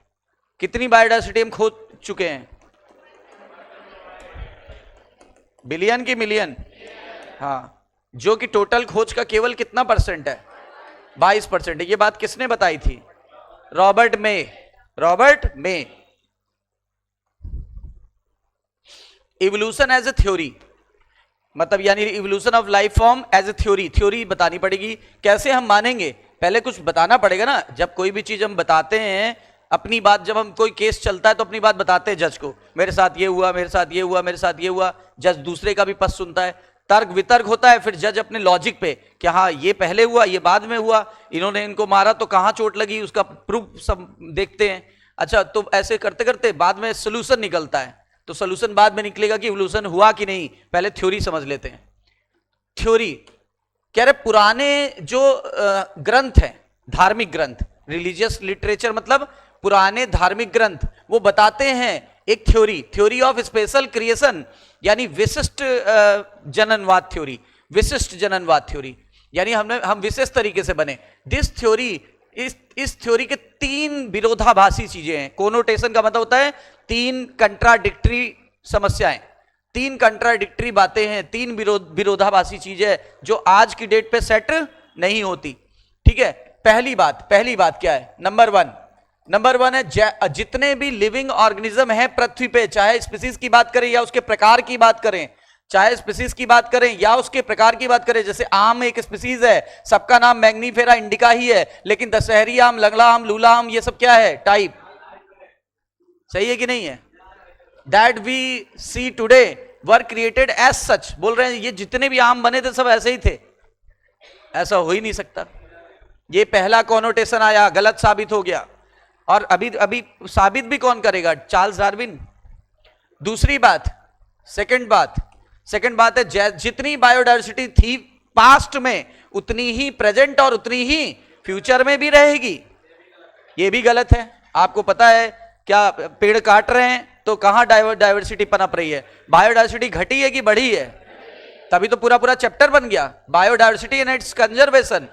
S1: कितनी बायोडाइवर्सिटी हम खो चुके हैं, बिलियन की मिलियन, हाँ, जो कि टोटल खोज का केवल कितना परसेंट है, 22% है। ये बात किसने बताई थी, Robert May, Robert May. Evolution as a theory, मतलब यानी evolution of life form as a theory, theory बतानी पड़ेगी। कैसे हम मानेंगे, पहले कुछ बताना पड़ेगा ना। जब कोई भी चीज हम बताते हैं, अपनी बात, जब हम कोई केस चलता है तो अपनी बात बताते हैं जज को, मेरे साथ ये हुआ, मेरे साथ ये हुआ, मेरे साथ ये हुआ, जज दूसरे का भी पक्ष सुनता है, तर्क वितर्क होता है, फिर जज अपने लॉजिक पे कि हाँ ये पहले हुआ, ये बाद में हुआ, इन्होंने इनको मारा तो कहाँ चोट लगी, उसका प्रूफ सब देखते हैं। अच्छा, तो ऐसे करते करते बाद में सोल्यूशन निकलता है, तो सोल्यूशन बाद में निकलेगा कि इवोल्यूशन हुआ कि नहीं, पहले थ्योरी समझ लेते हैं। थ्योरी कह रहे पुराने जो ग्रंथ हैं, धार्मिक ग्रंथ, रिलीजियस लिटरेचर मतलब पुराने धार्मिक ग्रंथ, वो बताते हैं एक थ्योरी ऑफ स्पेशल क्रिएशन, यानी विशिष्ट जननवाद थ्योरी, विशिष्ट जननवाद थ्योरी, यानी हम विशेष तरीके से बने। दिस थ्योरी, इस थ्योरी के 3 विरोधाभासी चीजें हैं। कोनोटेशन का मतलब होता है 3 कंट्राडिक्टरी समस्याएं, 3 कंट्राडिक्टरी बातें हैं, 3 विरोधाभासी चीजें जो आज की डेट पे सेट नहीं होती। ठीक है, पहली बात क्या है? नंबर वन है जितने भी लिविंग ऑर्गेनिज्म है पृथ्वी पे, चाहे स्पीसीज की बात करें या उसके प्रकार की बात करें, चाहे स्पीसीज की बात करें या उसके प्रकार की बात करें, जैसे आम एक स्पीसीज है, सबका नाम मैग्नीफेरा इंडिका ही है, लेकिन दशहरी आम, लंगड़ा आम, लूला आम, ये सब क्या है? टाइप। सही है कि नहीं है? That we see today were created as such. बोल रहे हैं ये जितने भी आम बने थे सब ऐसे ही थे, ऐसा हो ही नहीं सकता। ये पहला कॉनोटेशन आया, गलत साबित हो गया, और अभी साबित भी कौन करेगा? Charles Darwin. दूसरी बात, सेकंड बात है जितनी बायोडाइवर्सिटी थी पास्ट में, उतनी ही प्रेजेंट और उतनी ही फ्यूचर में भी रहेगी। ये भी गलत है। आपको पता है क्या? पेड़ काट रहे हैं तो कहां डाइवर्सिटी पनप रही है? बायोडाइवर्सिटी घटी है कि बढ़ी है? तभी तो पूरा चैप्टर बन गया, biodiversity and it's conservation.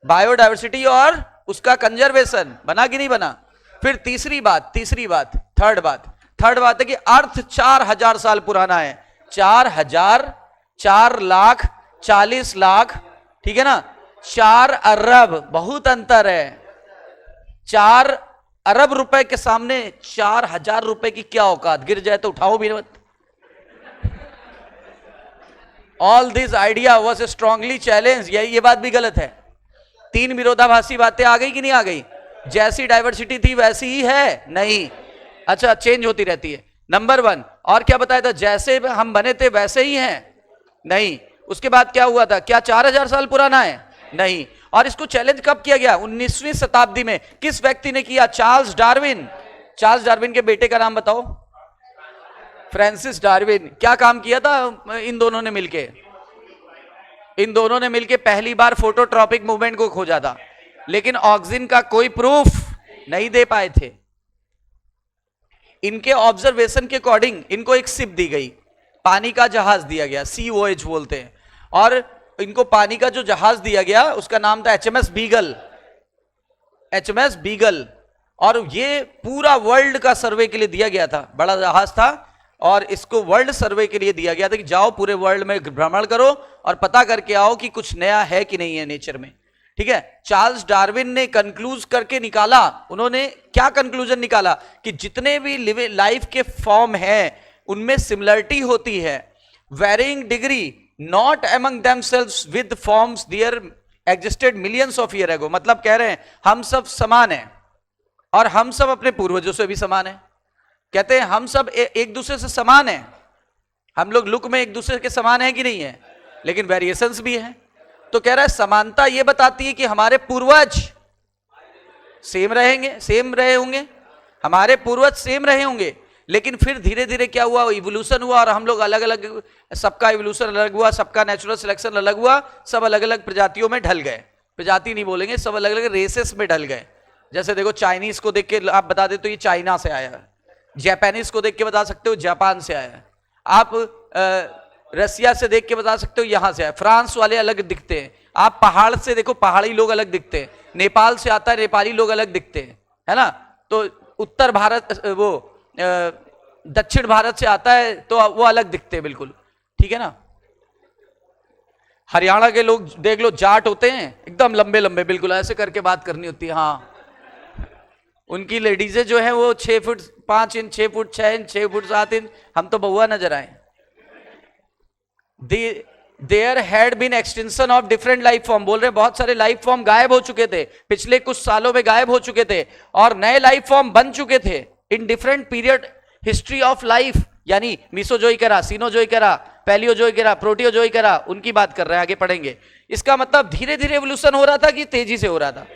S1: Biodiversity और उसका कंजर्वेशन बना कि नहीं बना? फिर तीसरी बात, थर्ड बात है कि अर्थ 4000 साल पुराना है। 4 लाख, ठीक है ना? 4 अरब, बहुत अंतर है। 4 अरब रुपए के सामने 4000 रुपए की क्या औकात? गिर जाए तो उठाओ भी मत। All this idea was strongly challenge. ये बात भी गलत है। 3 विरोधाभासी बातें आ गई कि नहीं आ गई? जैसी डाइवर्सिटी थी वैसी ही है? नहीं। अच्छा, चेंज होती रहती है। नंबर 1 और क्या बताया था? जैसे हम बने थे वैसे ही हैं? नहीं। उसके बाद क्या हुआ था? क्या 4000 साल पुराना है? नहीं। और इसको चैलेंज कब किया गया? 19वीं शताब्दी में। किस व्यक्ति ने किया? Charles Darwin. चार्ल्स डार्विन के बेटे का नाम बताओ। Francis Darwin. क्या काम किया था इन दोनों ने मिलके? इन दोनों ने मिलके पहली बार फोटोट्रॉपिक मूवमेंट को खोजा था, लेकिन ऑक्सीजन का कोई प्रूफ नहीं दे पाए थे। इनके ऑब्जर्वेशन के अकॉर्डिंग इनको एक शिप दी गई, पानी का जहाज दिया गया, सी वॉयज बोलते हैं, और इनको पानी का जो जहाज दिया गया उसका नाम था HMS बीगल। HMS beagle. और ये पूरा वर्ल्ड का सर्वे के लिए दिया गया था, बड़ा जहाज था, और इसको वर्ल्ड सर्वे के लिए दिया गया था कि जाओ पूरे वर्ल्ड में भ्रमण करो और पता करके आओ कि कुछ नया है कि नहीं है नेचर में। ठीक है। चार्ल्स डार्विन ने कंक्लूज करके निकाला, उन्होंने क्या कंक्लूजन निकाला? कि जितने भी लाइफ के फॉर्म हैं उनमें सिमिलरिटी होती है, varying degree, not among themselves with forms there existed millions of year ago. मतलब कह रहे हैं हम सब समान हैं और हम सब अपने पूर्वजों से भी समान हैं। कहते हैं हम सब एक दूसरे से समान हैं, हम लोग लुक में एक दूसरे के समान हैं कि नहीं है, लेकिन वेरिएशंस भी हैं। तो कह रहा है समानता ये बताती है कि हमारे पूर्वज सेम रहेंगे, सेम रहे होंगे, हमारे पूर्वज सेम रहे होंगे, लेकिन फिर धीरे धीरे क्या हुआ? इवोल्यूशन हुआ और हम लोग अलग अलग, सबका इवोल्यूशन अलग हुआ, सबका नेचुरल सिलेक्शन अलग हुआ, सब अलग अलग प्रजातियों में ढल गए। प्रजाति नहीं बोलेंगे, सब अलग अलग रेसेस में ढल गए। जैसे देखो, चाइनीज को देख के आप बता दे तो ये चाइना से आया है, जापानीज को देख के बता सकते हो जापान से आया है, आप रसिया से देख के बता सकते हो यहां से आया, फ्रांस वाले अलग दिखते हैं, आप पहाड़ से देखो पहाड़ी लोग अलग दिखते हैं, नेपाल से आता है नेपाली लोग अलग दिखते हैं, है ना? तो उत्तर भारत वो दक्षिण भारत से आता है तो वो अलग दिखते हैं बिल्कुल, ठीक है ना? हरियाणा के लोग देख लो, जाट होते हैं एकदम लंबे लंबे, बिल्कुल ऐसे करके बात करनी होती है। हाँ, उनकी लेडीजें जो है वो 6 foot 5 inch, 6 foot 6 inch, 6 foot 7 inch, हम तो बउआ नजर आए। There had been extension of different life form. बोल रहे बहुत सारे लाइफ फॉर्म गायब हो चुके थे, पिछले कुछ सालों में गायब हो चुके थे, और नए लाइफ फॉर्म बन चुके थे in different period history of life, यानी मीसोजोइकरा, सीनोजोइकरा, पैलियोजोइकरा, प्रोटियोजोइकरा, उनकी बात कर रहे हैं, आगे पढ़ेंगे। इसका मतलब धीरे धीरे एवोल्यूशन हो रहा था कि तेजी से हो रहा था?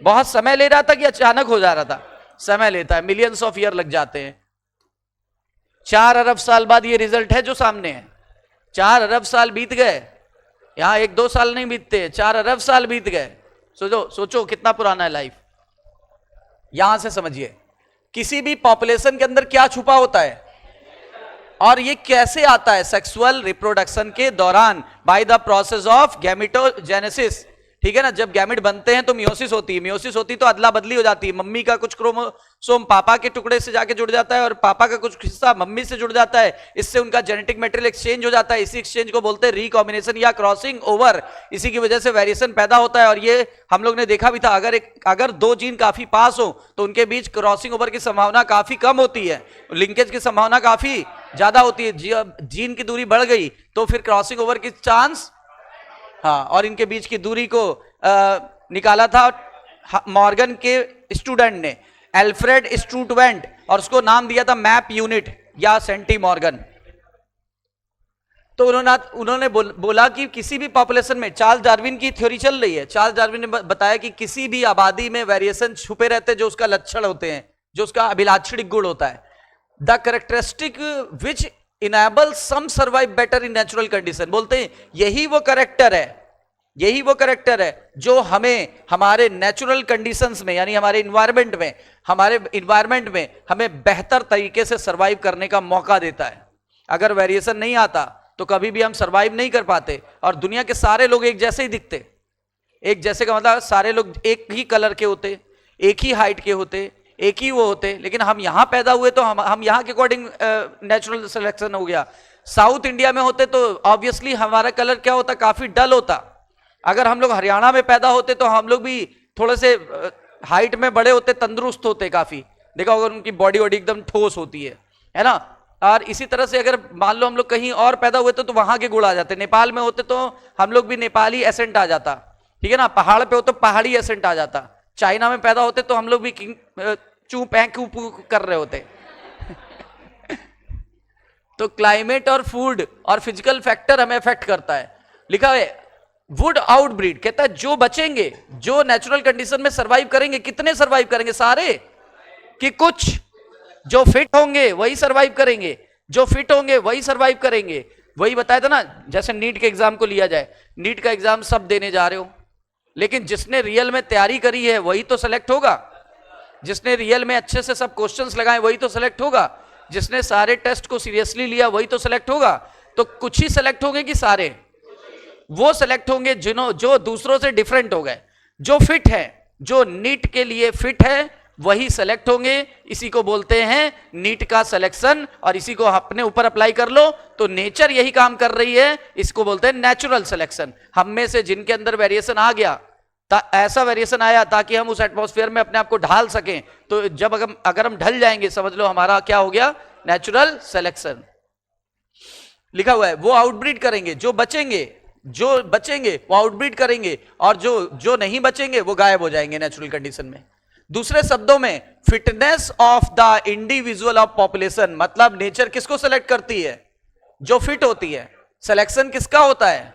S1: बहुत समय ले रहा था कि अचानक हो जा रहा था? समय लेता है, मिलियंस ऑफ ईयर लग जाते हैं। 4 अरब साल बाद ये रिजल्ट है जो सामने है। 4 अरब साल बीत गए, यहां 1-2 साल नहीं बीतते, 4 अरब साल बीत गए। सोचो कितना पुराना है लाइफ। यहां से समझिए, किसी भी पॉपुलेशन के अंदर क्या छुपा होता है, और ये कैसे आता है, सेक्सुअल रिप्रोडक्शन के दौरान, by the process of gametogenesis. ठीक है ना, जब गैमेट बनते हैं तो मियोसिस होती है, मियोसिस होती तो अदला बदली हो जाती है, मम्मी का कुछ क्रोमोसोम पापा के टुकड़े से जाके जुड़ जाता है और पापा का कुछ हिस्सा मम्मी से जुड़ जाता है, इससे उनका जेनेटिक मटेरियल एक्सचेंज हो जाता है, इसी एक्सचेंज को बोलते हैं रिकॉम्बिनेशन या क्रॉसिंग ओवर। इसी की वजह से वेरिएशन पैदा होता है, और ये हम लोग ने देखा भी था, अगर दो जीन काफी पास हो तो उनके बीच क्रॉसिंग ओवर की संभावना काफी कम होती है, लिंकेज की संभावना काफी ज्यादा होती है। जीन की दूरी बढ़ गई तो फिर क्रॉसिंग ओवर की चांस, हाँ, और इनके बीच की दूरी को निकाला था मॉर्गन के स्टूडेंट ने, एल्फ्रेड स्टूटवेंट, और उसको नाम दिया था मैप यूनिट या सेंटी मॉर्गन। तो उन्होंने बोला कि किसी भी पॉपुलेशन में, चार्ल्स डार्विन की थ्योरी चल रही है, चार्ल्स डार्विन ने बताया कि किसी भी आबादी में वेरिएशन छुपे रहते हैं जो उसका लक्षण होते हैं, जो उसका अभिलाक्षणिक गुण होता है, the characteristic which enable some survive better in natural condition. बोलते हैं यही वो कैरेक्टर है, यही वो कैरेक्टर है जो हमें हमारे नेचुरल कंडीशंस में, यानी हमारे इन्वायरमेंट में हमें बेहतर तरीके से सरवाइव करने का मौका देता है। अगर वेरिएशन नहीं आता तो कभी भी हम सरवाइव नहीं कर पाते, और दुनिया के सारे लोग एक जैसे ही दिखते। एक जैसे का मतलब सारे लोग एक ही कलर के होते, एक ही हाइट के होते, एक ही वो होते, लेकिन हम यहां पैदा हुए तो हम यहां के अकॉर्डिंग नेचुरल सिलेक्शन हो गया। साउथ इंडिया में होते तो ऑब्वियसली हमारा कलर क्या होता, काफी डल होता। अगर हम लोग हरियाणा में पैदा होते तो हम लोग भी थोड़े से हाइट में बड़े होते, तंदुरुस्त होते काफी, देखा होगा उनकी बॉडी एकदम ठोस होती है ना। और इसी तरह से अगर मान लो हम लोग कहीं और पैदा हुए तो वहां के गुण आ जाते, नेपाल में होते तो हम लोग भी नेपाली एसेंट आ जाता, ठीक है ना, पहाड़ पे होते पहाड़ी एसेंट आ जाता, चाइना में पैदा होते तो हम लोग भी चू पैंक कर रहे होते। तो क्लाइमेट और फूड और फिजिकल फैक्टर हमें अफेक्ट करता है। लिखा है वुड आउटब्रीड, कहता है जो बचेंगे, जो नेचुरल कंडीशन में सरवाइव करेंगे, कितने सरवाइव करेंगे, सारे कि कुछ? जो फिट होंगे वही सरवाइव करेंगे, जो फिट होंगे वही सरवाइव करेंगे। वही बताया था ना, जैसे नीट के एग्जाम को लिया जाए, नीट का एग्जाम सब देने जा रहे हो, लेकिन जिसने रियल में तैयारी करी है वही तो सेलेक्ट होगा, जिसने रियल में अच्छे से सब क्वेश्चंस लगाए वही तो सेलेक्ट होगा, जिसने सारे टेस्ट को सीरियसली लिया वही तो सेलेक्ट होगा। तो कुछ ही सेलेक्ट होंगे कि सारे? वो सेलेक्ट होंगे जो दूसरों से डिफरेंट हो गए, जो फिट है, जो नीट के लिए फिट है वही सेलेक्ट होंगे। इसी को बोलते हैं नीट का सिलेक्शन, और इसी को अपने ऊपर अप्लाई कर लो तो नेचर यही काम कर रही है, इसको बोलते हैं नेचुरल सिलेक्शन। हम में से जिनके अंदर वेरिएशन आ गया, ऐसा वेरिएशन आया ताकि हम उस एटमॉस्फेयर में अपने आप को ढाल सकें, तो जब अगर हम ढल जाएंगे समझ लो हमारा क्या हो गया, नेचुरल सिलेक्शन। लिखा हुआ है वो आउटब्रीड करेंगे, जो बचेंगे वो आउटब्रीड करेंगे, और जो नहीं बचेंगे वो गायब हो जाएंगे नेचुरल कंडीशन में। दूसरे शब्दों में fitness of the individual of population, मतलब नेचर किसको सेलेक्ट करती है? जो फिट होती है। सिलेक्शन किसका होता है?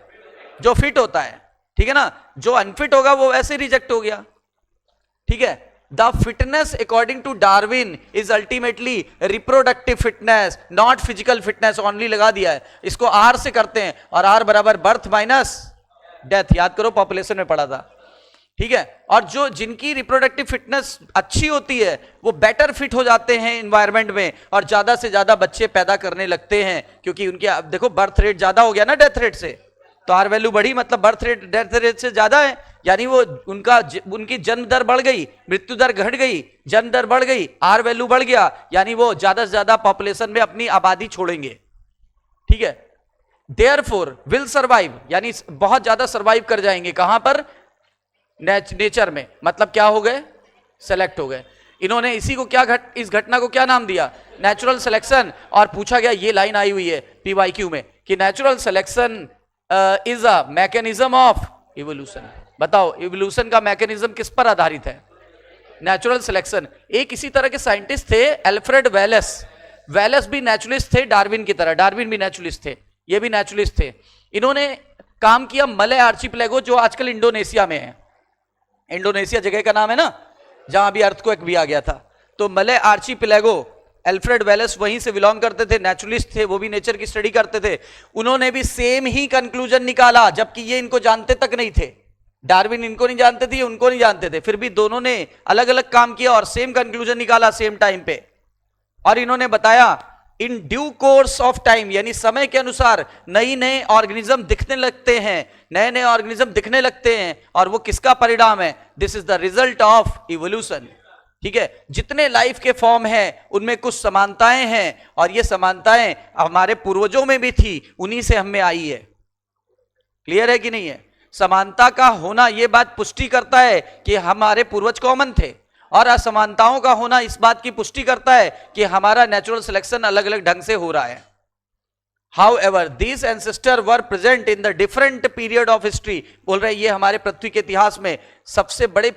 S1: जो फिट होता है, ठीक है ना। जो अनफिट होगा वो वैसे रिजेक्ट हो गया, ठीक है। The fitness according to Darwin is ultimately reproductive fitness, not physical fitness. Only लगा दिया है, इसको आर से करते हैं, और आर बराबर बर्थ माइनस डेथ, याद करो पॉपुलेशन में पढ़ा था, ठीक है। और जिनकी रिप्रोडक्टिव फिटनेस अच्छी होती है वो बेटर फिट हो जाते हैं इन्वायरमेंट में, और ज्यादा से ज्यादा बच्चे पैदा करने लगते हैं, क्योंकि उनके अब देखो बर्थ रेट ज्यादा हो गया ना डेथ रेट से, तो आर वैल्यू बढ़ी, मतलब बर्थ रेट डेथ रेट से ज्यादा है, यानी वो उनकी जन्म दर बढ़ गई, मृत्यु दर घट गई, जन्म दर बढ़ गई, आर वैल्यू बढ़ गया, यानी वो ज्यादा से ज्यादा पॉपुलेशन में अपनी आबादी छोड़ेंगे, ठीक है। देयरफॉर विल सर्वाइव, यानी बहुत ज्यादा सर्वाइव कर जाएंगे, कहां पर? नेचर में। मतलब क्या हो गए? सेलेक्ट हो गए। इन्होंने इसी को इस घटना को क्या नाम दिया? Natural selection. और पूछा गया, ये लाइन आई हुई है पीवाईक्यू में कि natural selection is a mechanism of evolution. बताओ इवोल्यूशन का मैकेनिज्म किस पर आधारित है? Natural selection. एक इसी तरह के साइंटिस्ट थे एल्फ्रेड वेलेस भी नेचुरलिस्ट थे डार्विन की तरह, डार्विन भी नेचुरलिस्ट थे, ये भी नेचुरलिस्ट थे। इन्होंने काम किया मलय आर्चिपेलागो, जो आजकल इंडोनेशिया में है। इंडोनेशिया जगह का नाम है ना, जहां अभी अर्थक्वेक भी आ गया था। तो मलय आर्चिपेलागो, एल्फ्रेड वेलेस वहीं से बिलोंग करते थे, नेचुरलिस्ट थे, वो भी नेचर की स्टडी करते थे। उन्होंने भी सेम ही कंक्लूजन निकाला, जबकि ये इनको जानते तक नहीं थे। डार्विन इनको नहीं जानते थे, उनको नहीं जानते थे, फिर भी दोनों ने अलग अलग काम किया और सेम कंक्लूजन निकाला सेम टाइम पे। और इन्होंने बताया in due course of time, यानी समय के अनुसार नई नए ऑर्गेनिज्म दिखने लगते हैं, नए नए ऑर्गेनिज्म दिखने लगते हैं, और वो किसका परिणाम है? This is the result of evolution. ठीक है, जितने लाइफ के फॉर्म हैं उनमें कुछ समानताएं हैं, और ये समानताएं हमारे पूर्वजों में भी थी, उन्हीं से हमें आई है। क्लियर है कि नहीं है? समानता का होना यह बात पुष्टि करता है कि हमारे पूर्वज कॉमन थे, और असमानताओं का होना इस बात की पुष्टि करता है कि हमारा नेचुरल सिलेक्शन अलग अलग ढंग से हो रहा है। However, these ancestors were present in the different period of history। बोल रहे ये हमारे पृथ्वी के इतिहास में सबसे बड़े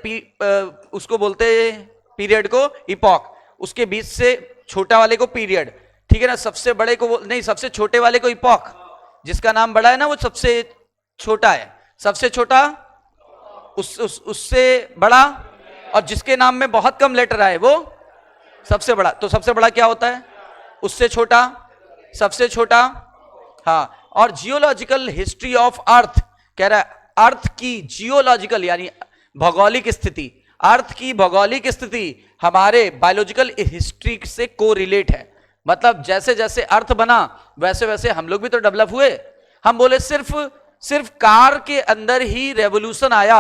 S1: उसको बोलते हैं पीरियड को इपॉक, उसके बीच से छोटा वाले को पीरियड, ठीक है ना? सबसे बड़े को नहीं, सबसे छोटे वाले को इपॉक, जिसका नाम बड़ा है ना वो सबसे छोटा है, सबसे छोटा उससे बड़ा, और जिसके नाम में बहुत कम लेटर आए वो सबसे बड़ा। तो सबसे बड़ा क्या होता है? उससे छोटा, सबसे छोटा। हाँ, और जियोलॉजिकल हिस्ट्री ऑफ अर्थ कह रहा है, अर्थ की जियोलॉजिकल यानी भौगोलिक स्थिति, अर्थ की भौगोलिक स्थिति हमारे बायोलॉजिकल हिस्ट्री से कोरिलेट है। मतलब जैसे जैसे अर्थ बना वैसे वैसे हम लोग भी तो डेवलप हुए। हम बोले सिर्फ कार के अंदर ही रेवोल्यूशन आया,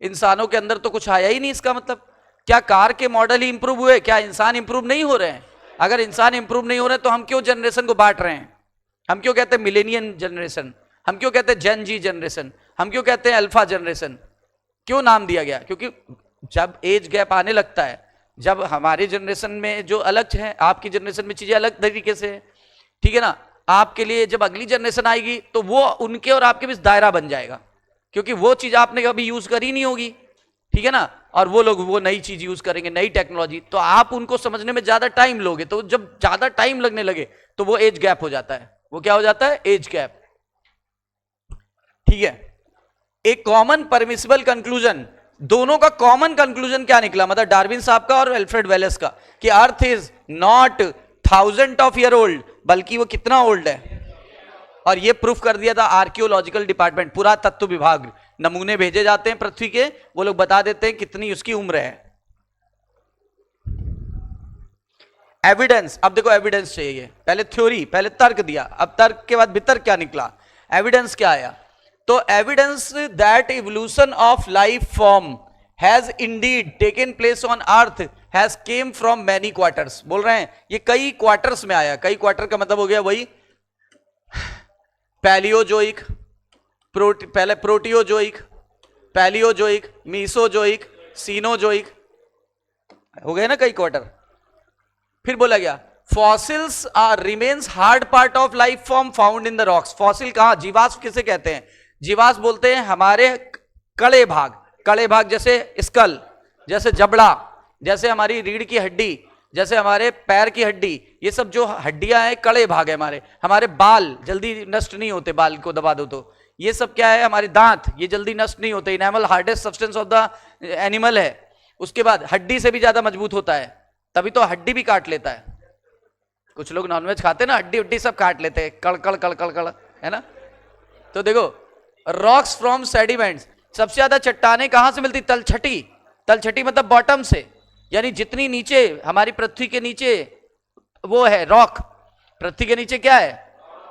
S1: इंसानों के अंदर तो कुछ आया ही नहीं। इसका मतलब क्या कार के मॉडल ही इंप्रूव हुए? क्या इंसान इंप्रूव नहीं हो रहे हैं? अगर इंसान इंप्रूव नहीं हो रहे तो हम क्यों जनरेशन को बांट रहे हैं? हम क्यों कहते हैं मिलेनियन जनरेशन? हम क्यों कहते हैं जेन जी जनरेशन? हम क्यों कहते हैं अल्फा जनरेशन? क्यों नाम दिया गया? क्योंकि जब एज गैप आने लगता है, जब हमारी जनरेशन में जो अलग है, आपकी जनरेशन में चीजें अलग तरीके से है, ठीक है ना? आपके लिए जब अगली जनरेशन आएगी तो वो उनके और आपके बीच दायरा बन जाएगा, क्योंकि वो चीज आपने कभी यूज करी नहीं होगी, ठीक है ना? और वो लोग वो नई चीज यूज करेंगे, नई टेक्नोलॉजी, तो आप उनको समझने में ज्यादा टाइम लोगे। तो जब ज्यादा टाइम लगने लगे तो वो एज गैप हो जाता है। वो क्या हो जाता है? Age gap. ठीक है, एक कॉमन परमिसिबल कंक्लूजन, दोनों का कॉमन कंक्लूजन क्या निकला? मतलब डार्विन साहब का और अल्फ्रेड वेलेस का, कि earth is not 1000 of year old, बल्कि वो कितना ओल्ड है? और ये प्रूफ कर दिया था आर्कियोलॉजिकल डिपार्टमेंट, पुरातत्व विभाग। नमूने भेजे जाते हैं पृथ्वी के, वो लोग बता देते हैं कितनी उसकी उम्र है। एविडेंस, अब देखो एविडेंस चाहिए, पहले थ्योरी, पहले तर्क दिया, अब तर्क के बाद वितर्क क्या निकला, एविडेंस क्या आया? तो evidence that evolution of life form has Indeed taken place on earth has came from many quarters. बोल रहे हैं ये कई क्वार्टर्स में आया। कई क्वार्टर का मतलब हो गया वही पैलियोजोइक, पहले प्रोटियोजोइक, पैलियोजोइक, मीसोजोइक, सीनोजोइक, हो गए ना कई क्वार्टर। फिर बोला गया fossils are remains hard part of life form found in the rocks. Fossil कहां? जीवाश्म किसे कहते हैं? जीवाश्म बोलते हैं हमारे कड़े भाग, कड़े भाग जैसे स्कल, जैसे जबड़ा, जैसे हमारी रीढ़ की हड्डी, जैसे हमारे पैर की हड्डी, ये सब जो हड्डियां हैं कड़े भाग है हमारे। हमारे बाल जल्दी नष्ट नहीं होते, बाल को दबा दो तो। ये सब क्या है? हमारे दांत, ये जल्दी नष्ट नहीं होते। Enamel hardest substance of the animal है। उसके बाद हड्डी से भी ज्यादा मजबूत होता है, तभी तो हड्डी भी काट लेता है। कुछ लोग नॉनवेज खाते हैं ना, हड्डी उड्डी सब काट लेते हैं, कड़कड़ कड़कड़ कड़, है ना? तो देखो रॉक्स फ्रॉम सेडिमेंट्स, सबसे ज्यादा चट्टाने कहां से मिलती? तलछटी। तलछटी मतलब बॉटम से, यानी जितनी नीचे हमारी पृथ्वी के नीचे वो है रॉक, पृथ्वी के नीचे क्या है?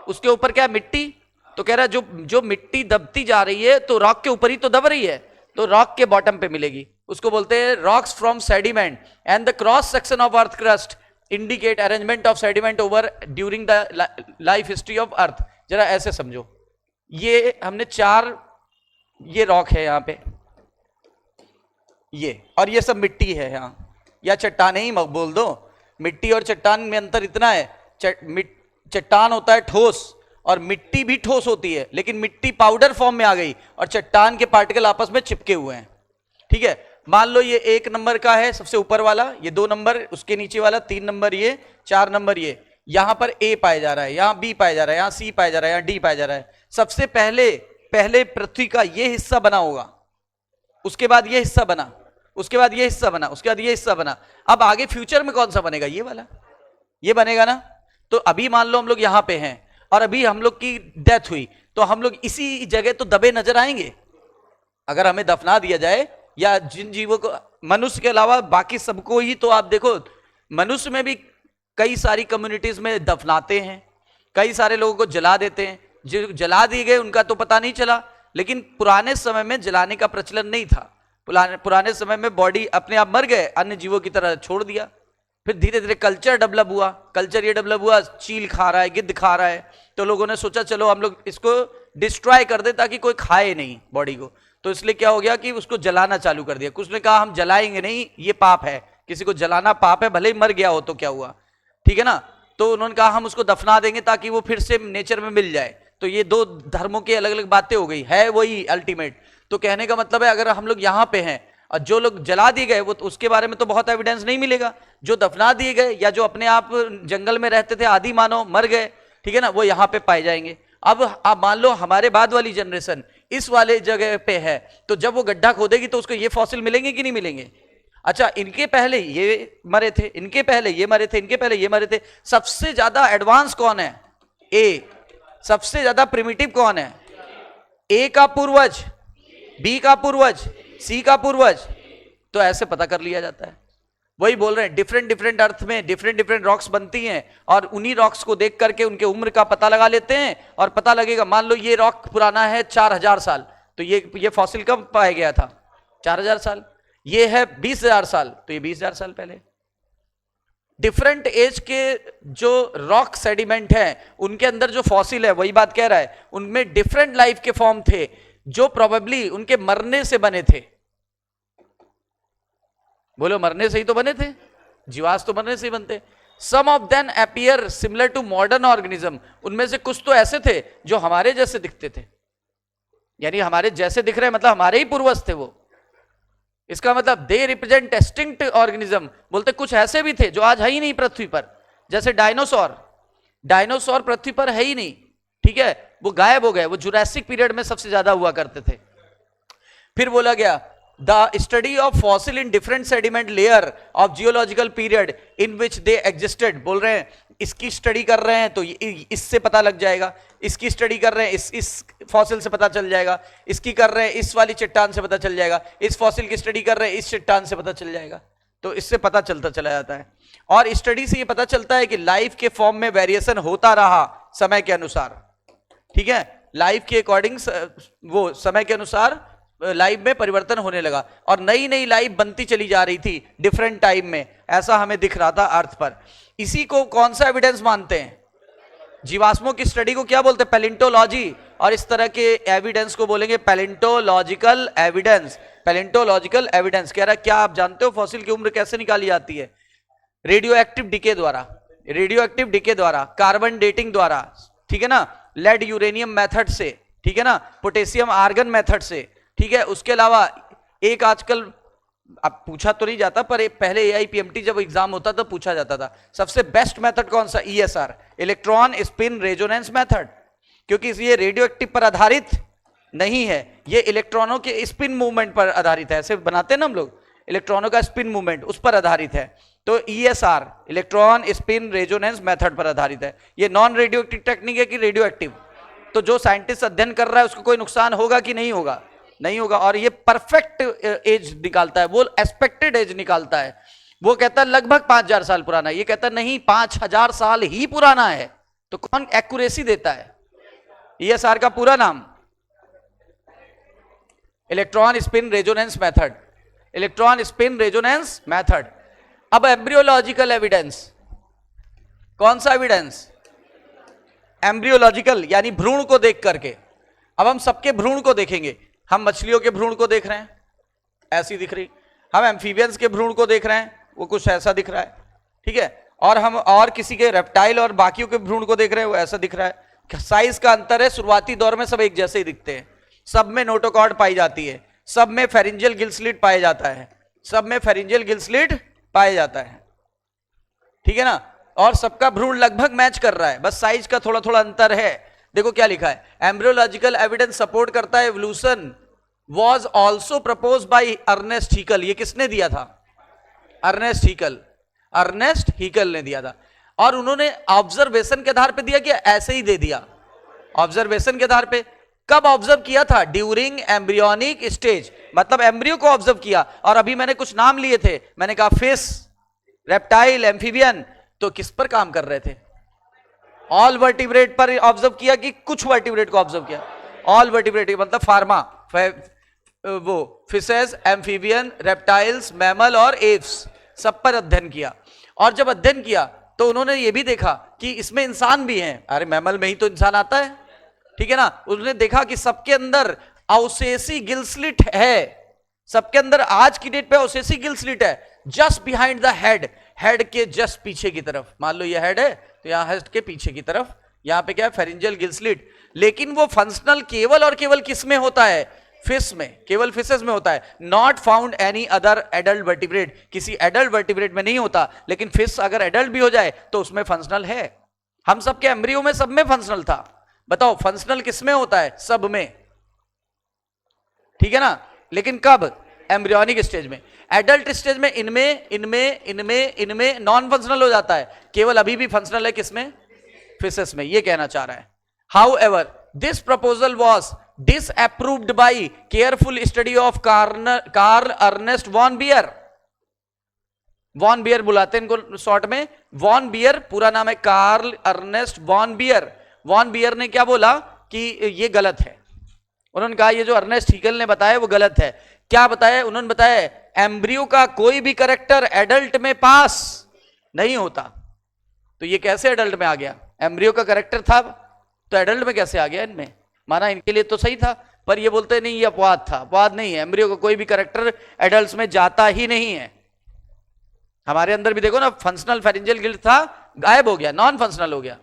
S1: उसके ऊपर क्या है? मिट्टी। तो कह रहा है जो मिट्टी दबती जा रही है तो रॉक के ऊपर ही तो दब रही है, तो रॉक के बॉटम पे मिलेगी, उसको बोलते हैं rocks from sediment. And the cross section of earth crust indicate arrangement of sediment over during the life history of earth. जरा ऐसे समझो, ये हमने 4 ये रॉक है यहां पे, ये, और ये सब मिट्टी है यहां, या चट्टान ही बोल दो। मिट्टी और चट्टान में अंतर इतना है, चट्टान होता है ठोस और मिट्टी भी ठोस होती है, लेकिन मिट्टी पाउडर फॉर्म में आ गई और चट्टान के पार्टिकल आपस में चिपके हुए हैं। ठीक है, मान लो ये 1 नंबर का है सबसे ऊपर वाला, ये 2 नंबर, उसके नीचे वाला 3 नंबर, ये 4 नंबर, ये यहां पर A पाया जा रहा है, यहां B पाया जा रहा है, यहां C पाया जा रहा है, यहां D पाया जा रहा है। सबसे पहले पृथ्वी का ये हिस्सा बना होगा, उसके बाद ये हिस्सा बना, उसके बाद ये हिस्सा बना, उसके बाद ये हिस्सा बना। अब आगे फ्यूचर में कौन सा बनेगा? ये वाला, ये बनेगा ना। तो अभी मान लो हम लोग यहां पे हैं और अभी हम लोग की डेथ हुई, तो हम लोग इसी जगह तो दबे नजर आएंगे, अगर हमें दफना दिया जाए, या जिन जीवों को, मनुष्य के अलावा बाकी सबको ही, तो आप देखो मनुष्य में भी कई सारी कम्युनिटीज में दफनाते हैं, कई सारे लोगों को जला देते हैं। जो जला दिए गए उनका तो पता नहीं चला, लेकिन पुराने समय में जलाने का प्रचलन नहीं था। पुराने समय में बॉडी अपने आप मर गए, अन्य जीवों की तरह छोड़ दिया। फिर धीरे धीरे कल्चर डेवलप हुआ, कल्चर ये डेवलप हुआ, चील खा रहा है, गिद्ध खा रहा है, तो लोगों ने सोचा चलो हम लोग इसको डिस्ट्रॉय कर दे ताकि कोई खाए नहीं बॉडी को। तो इसलिए क्या हो गया कि उसको जलाना चालू कर दिया। कुछ ने कहा हम जलाएंगे नहीं, ये पाप है, किसी को जलाना पाप है, भले ही मर गया हो तो क्या हुआ, ठीक है ना। तो उन्होंने कहा हम उसको दफना देंगे ताकि वो फिर से नेचर में मिल जाए। तो ये दो धर्मों की अलग अलग बातें हो गई, है वही अल्टीमेट। तो कहने का मतलब है अगर हम लोग यहाँ पे हैं और जो लोग जला दिए गए वो तो उसके बारे में तो बहुत एविडेंस नहीं मिलेगा। जो दफना दिए गए या जो अपने आप जंगल में रहते थे आदि मानव मर गए, ठीक है ना, वो यहाँ पे पाए जाएंगे। अब आप मान लो हमारे बाद वाली जनरेशन इस वाले जगह पे है, तो जब वो गड्ढा खोदेगी तो उसको ये फॉसिल मिलेंगे कि नहीं मिलेंगे। अच्छा, इनके पहले ये मरे थे, इनके पहले ये मरे थे, इनके पहले ये मरे थे। सबसे ज्यादा एडवांस कौन है? ए। सबसे ज्यादा प्रिमिटिव कौन है? ए का पूर्वज, बी का पूर्वज, सी का पूर्वज। तो ऐसे पता कर लिया जाता है। वही बोल रहे हैं, डिफरेंट डिफरेंट अर्थ में डिफरेंट डिफरेंट रॉक्स बनती हैं और उन्हीं रॉक्स को देख करके उनके उम्र का पता लगा लेते हैं और पता लगेगा। मान लो ये रॉक पुराना है 4000 साल, तो ये फॉसिल कब पाया गया था? 4000 साल। ये है 20,000 साल, तो ये 20,000 साल पहले। डिफरेंट एज के जो रॉक सेडिमेंट है उनके अंदर जो फॉसिल है, वही बात कह रहा है, उनमें डिफरेंट लाइफ के फॉर्म थे जो प्रोबेबली उनके मरने से बने थे। बोलो, मरने से ही तो बने थे, जीवाश्म तो मरने से ही बनते। Some of them appear similar to modern organism. उनमें से कुछ तो ऐसे थे जो हमारे जैसे दिखते थे, यानी हमारे जैसे दिख रहे हैं मतलब हमारे ही पूर्वज थे वो। इसका मतलब दे रिप्रेजेंट एक्सटिंक्ट ऑर्गेनिज्म। बोलते कुछ ऐसे भी थे जो आज है ही नहीं पृथ्वी पर, जैसे डायनासोर। डायनासोर पृथ्वी पर है ही नहीं, ठीक है, वो गायब हो गए। वो जुरासिक पीरियड में सबसे ज्यादा हुआ करते थे। फिर बोला गया the study of fossil in different sediment layer of geological period in which they existed. बोल रहे हैं इसकी स्टडी कर रहे हैं तो इससे पता लग जाएगा, इसकी स्टडी कर रहे हैं इस फॉसिल से पता चल जाएगा, इसकी कर रहे हैं इस वाली चट्टान से पता चल जाएगा, इस फॉसिल की स्टडी कर रहे हैं इस चट्टान से पता चल जाएगा। तो इससे पता चलता चला जाता है। और स्टडी से ये पता चलता है कि लाइफ के फॉर्म में वेरिएशन होता रहा समय के अनुसार, ठीक है, लाइफ के अकॉर्डिंग वो समय के अनुसार लाइफ में परिवर्तन होने लगा और नई नई लाइफ बनती चली जा रही थी डिफरेंट टाइम में। ऐसा हमें दिख रहा था अर्थ पर। इसी को कौन सा एविडेंस मानते हैं? जीवाश्मों की स्टडी को क्या बोलते हैं? पैलिंटोलॉजी। और इस तरह के एविडेंस को बोलेंगे पैलिंटोलॉजिकल एविडेंस। पैलिंटोलॉजिकल एविडेंस कह रहा है क्या आप जानते हो फॉसिल की उम्र कैसे निकाली जाती है? रेडियो एक्टिव डिके द्वारा, रेडियो एक्टिव डिके द्वारा, कार्बन डेटिंग द्वारा, ठीक है ना, लेड यूरेनियम मेथड से, ठीक है ना, पोटेशियम आर्गन मेथड से, ठीक है। उसके अलावा एक आजकल अब पूछा तो नहीं जाता पर पहले AIPMT जब एग्जाम होता तो पूछा जाता था, सबसे बेस्ट मेथड कौन सा? ESR, electron spin resonance method. क्योंकि ये रेडियो एक्टिव पर आधारित नहीं है, ये इलेक्ट्रॉनों के स्पिन मूवमेंट पर आधारित है। ऐसे बनाते हैं ना हम लोग, इलेक्ट्रॉनों का स्पिन मूवमेंट उस पर आधारित है। तो ESR, electron spin resonance method पर आधारित है। ये नॉन रेडियो एक्टिव टेक्निक है कि रेडियो एक्टिव? तो जो साइंटिस्ट अध्ययन कर रहा है उसको कोई नुकसान होगा कि नहीं होगा? नहीं होगा। और ये परफेक्ट एज निकालता है, वो एक्सपेक्टेड एज निकालता है। वो कहता है लगभग 5000 साल पुराना, ये कहता है नहीं 5000 साल ही पुराना है। तो कौन एक्यूरेसी देता है? ESR का पूरा नाम electron spin resonance method, electron spin resonance method. अब एम्ब्रियोलॉजिकल एविडेंस, कौन सा एविडेंस? एम्ब्रियोलॉजिकल, यानी भ्रूण को देख करके। अब हम सबके भ्रूण को देखेंगे। हम मछलियों के भ्रूण को देख रहे हैं, ऐसी दिख रही। हम एम्फीबियंस के भ्रूण को देख रहे हैं, वो कुछ ऐसा दिख रहा है, ठीक है। और हम और किसी के रेप्टाइल और बाकियों के भ्रूण को देख रहे हैं, वो ऐसा दिख रहा है। साइज का अंतर है, शुरुआती दौर में सब एक जैसे ही दिखते हैं। सब में नोटोकॉर्ड पाई जाती है, सब में फेरिंजियल गिल स्लिट पाया जाता है, सब में फेरिंजियल गिल स्लिट पाया जाता है, ठीक है ना। और सबका भ्रूण लगभग मैच कर रहा है, बस साइज का थोड़ा थोड़ा अंतर है। देखो क्या लिखा है, एम्ब्रियोलॉजिकल एविडेंस सपोर्ट करता है evolution was also propose by Ernest Haeckel. ये किसने दिया था? अर्नेस्ट हीकल, अर्नेस्ट हीकल ने दिया था। और उन्होंने ऑब्जर्वेशन के आधार पे दिया कि ऐसे ही दे दिया? ऑब्जर्वेशन के आधार पे। कब ऑब्जर्व किया था? ड्यूरिंग एम्ब्रियोनिक स्टेज, मतलब एम्ब्रियो को ऑब्जर्व किया। और अभी मैंने कुछ नाम लिए थे, मैंने कहा फिश, रेप्टाइल, एम्फीबियन, तो किस पर काम कर रहे थे? ऑल वर्टिब्रेट पर ऑब्जर्व किया कि कुछ वर्टिब्रेट को ऑब्जर्व किया? ऑल वर्टिब्रेट, मतलब फार्मा, वो फिशेस, एम्फीबियन, रेप्टाइल्स, मैमल और एप्स, सब पर अध्ययन किया। और जब अध्ययन किया तो उन्होंने ये भी देखा कि इसमें इंसान भी हैं। अरे मैमल में ही तो इंसान आता है, ठीक है ना। उन्होंने देखा कि सबके अंदर औसेसी गिल स्लिट है, सबके अंदर आज की डेट पे औसेसी गिल स्लिट है, just behind the head, head के जस्ट पीछे की तरफ। मान लो ये हेड है तो यहां हेड के पीछे की तरफ यहां पे क्या है? Pharyngeal Gill slit. लेकिन वो फंक्शनल केवल और केवल किस में होता है? फिश में, केवल फिशेस में होता है। Not found any other adult vertebrate, किसी एडल्ट वर्टिब्रेट में नहीं होता। लेकिन फिश अगर एडल्ट भी हो जाए तो उसमें फंक्शनल है। हम सबके एम्ब्रियो में सब में फंक्शनल था। बताओ फंक्शनल किस में होता है? सब में, ठीक है ना। लेकिन कब? एम्ब्रियोनिक स्टेज में। एडल्ट स्टेज में इनमें इनमें इनमें इनमें नॉन फंक्शनल हो जाता है, केवल अभी भी फंक्शनल है किसमें? फिशेस में। ये कहना चाह रहा है। However this proposal was disapproved by careful study of Karl Ernst von Baer. Von Baer बुलाते हैं इनको शॉर्ट में, वॉन बियर, पूरा नाम है Karl Ernst von Baer. Von Baer ने क्या बोला कि ये गलत है। उन्होंने कहा ये जो अर्नेस्ट हीगल ने बताया वो गलत है। क्या बताया? उन्होंने बताया एम्ब्रियो का कोई भी कैरेक्टर एडल्ट में पास नहीं होता। तो ये कैसे एडल्ट में आ गया? एम्ब्रियो का कैरेक्टर था तो एडल्ट में कैसे आ गया? इनमें माना इनके लिए तो सही था, पर ये बोलते नहीं ये अपवाद था। अपवाद नहीं है, एम्ब्रियो का कोई भी कैरेक्टर एडल्ट में जाता ही नहीं है। हमारे अंदर भी देखो ना, फंक्शनल फेरिंजियल गिल्ट था, गायब हो गया, नॉन फंक्शनल हो गया,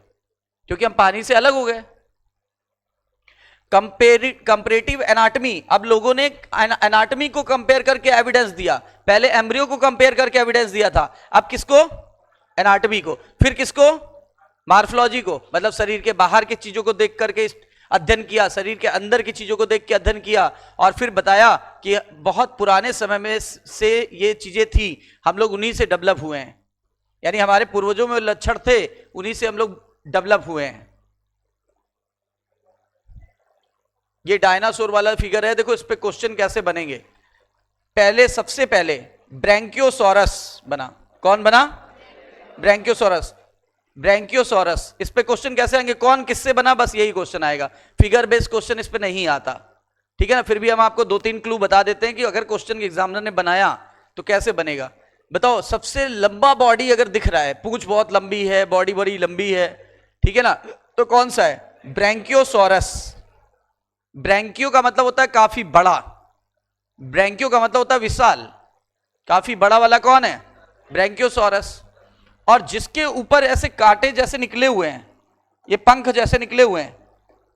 S1: क्योंकि हम पानी से अलग हो गए। कंपेरेटिव एनाटमी, अब लोगों ने एनाटमी को कंपेयर करके एविडेंस दिया। पहले एम्ब्रियो को कंपेयर करके एविडेंस दिया था, अब किसको? एनाटमी को। फिर किसको? मार्फोलॉजी को, मतलब शरीर के बाहर की चीजों को देख करके अध्ययन किया, शरीर के अंदर की चीजों को देख के अध्ययन किया। और फिर बताया कि बहुत पुराने समय में से ये चीजें थी, हम लोग उन्हीं से डेवलप हुए हैं। यानी हमारे पूर्वजों में लक्षण थे, उन्हीं से हम लोग डेवलप हुए हैं। ये डायनासोर वाला फिगर है, देखो इस पे क्वेश्चन कैसे बनेंगे। पहले, सबसे पहले ब्रैंकियोसॉरस बना। कौन बना? ब्रैंकियोसॉरस। ब्रैंकियोसॉरस, इस पे क्वेश्चन कैसे आएंगे? कौन किससे बना, बस यही क्वेश्चन आएगा। फिगर बेस्ड क्वेश्चन इस पे नहीं आता, ठीक है ना। फिर भी हम आपको 2-3 क्लू बता देते हैं कि अगर क्वेश्चन एग्जामिनर ने बनाया तो कैसे बनेगा। बताओ सबसे लंबा बॉडी अगर दिख रहा है, पूंछ बहुत लंबी है, बॉडी बड़ी लंबी है, ठीक है ना, तो कौन सा है? ब्रैंकियोसॉरस। ब्रैंकियो का मतलब होता है काफी बड़ा, ब्रैंकियो का मतलब होता है विशाल, काफी बड़ा वाला कौन है? ब्रैंकियोसॉरस। और जिसके ऊपर ऐसे कांटे जैसे निकले हुए हैं, ये पंख जैसे निकले हुए हैं,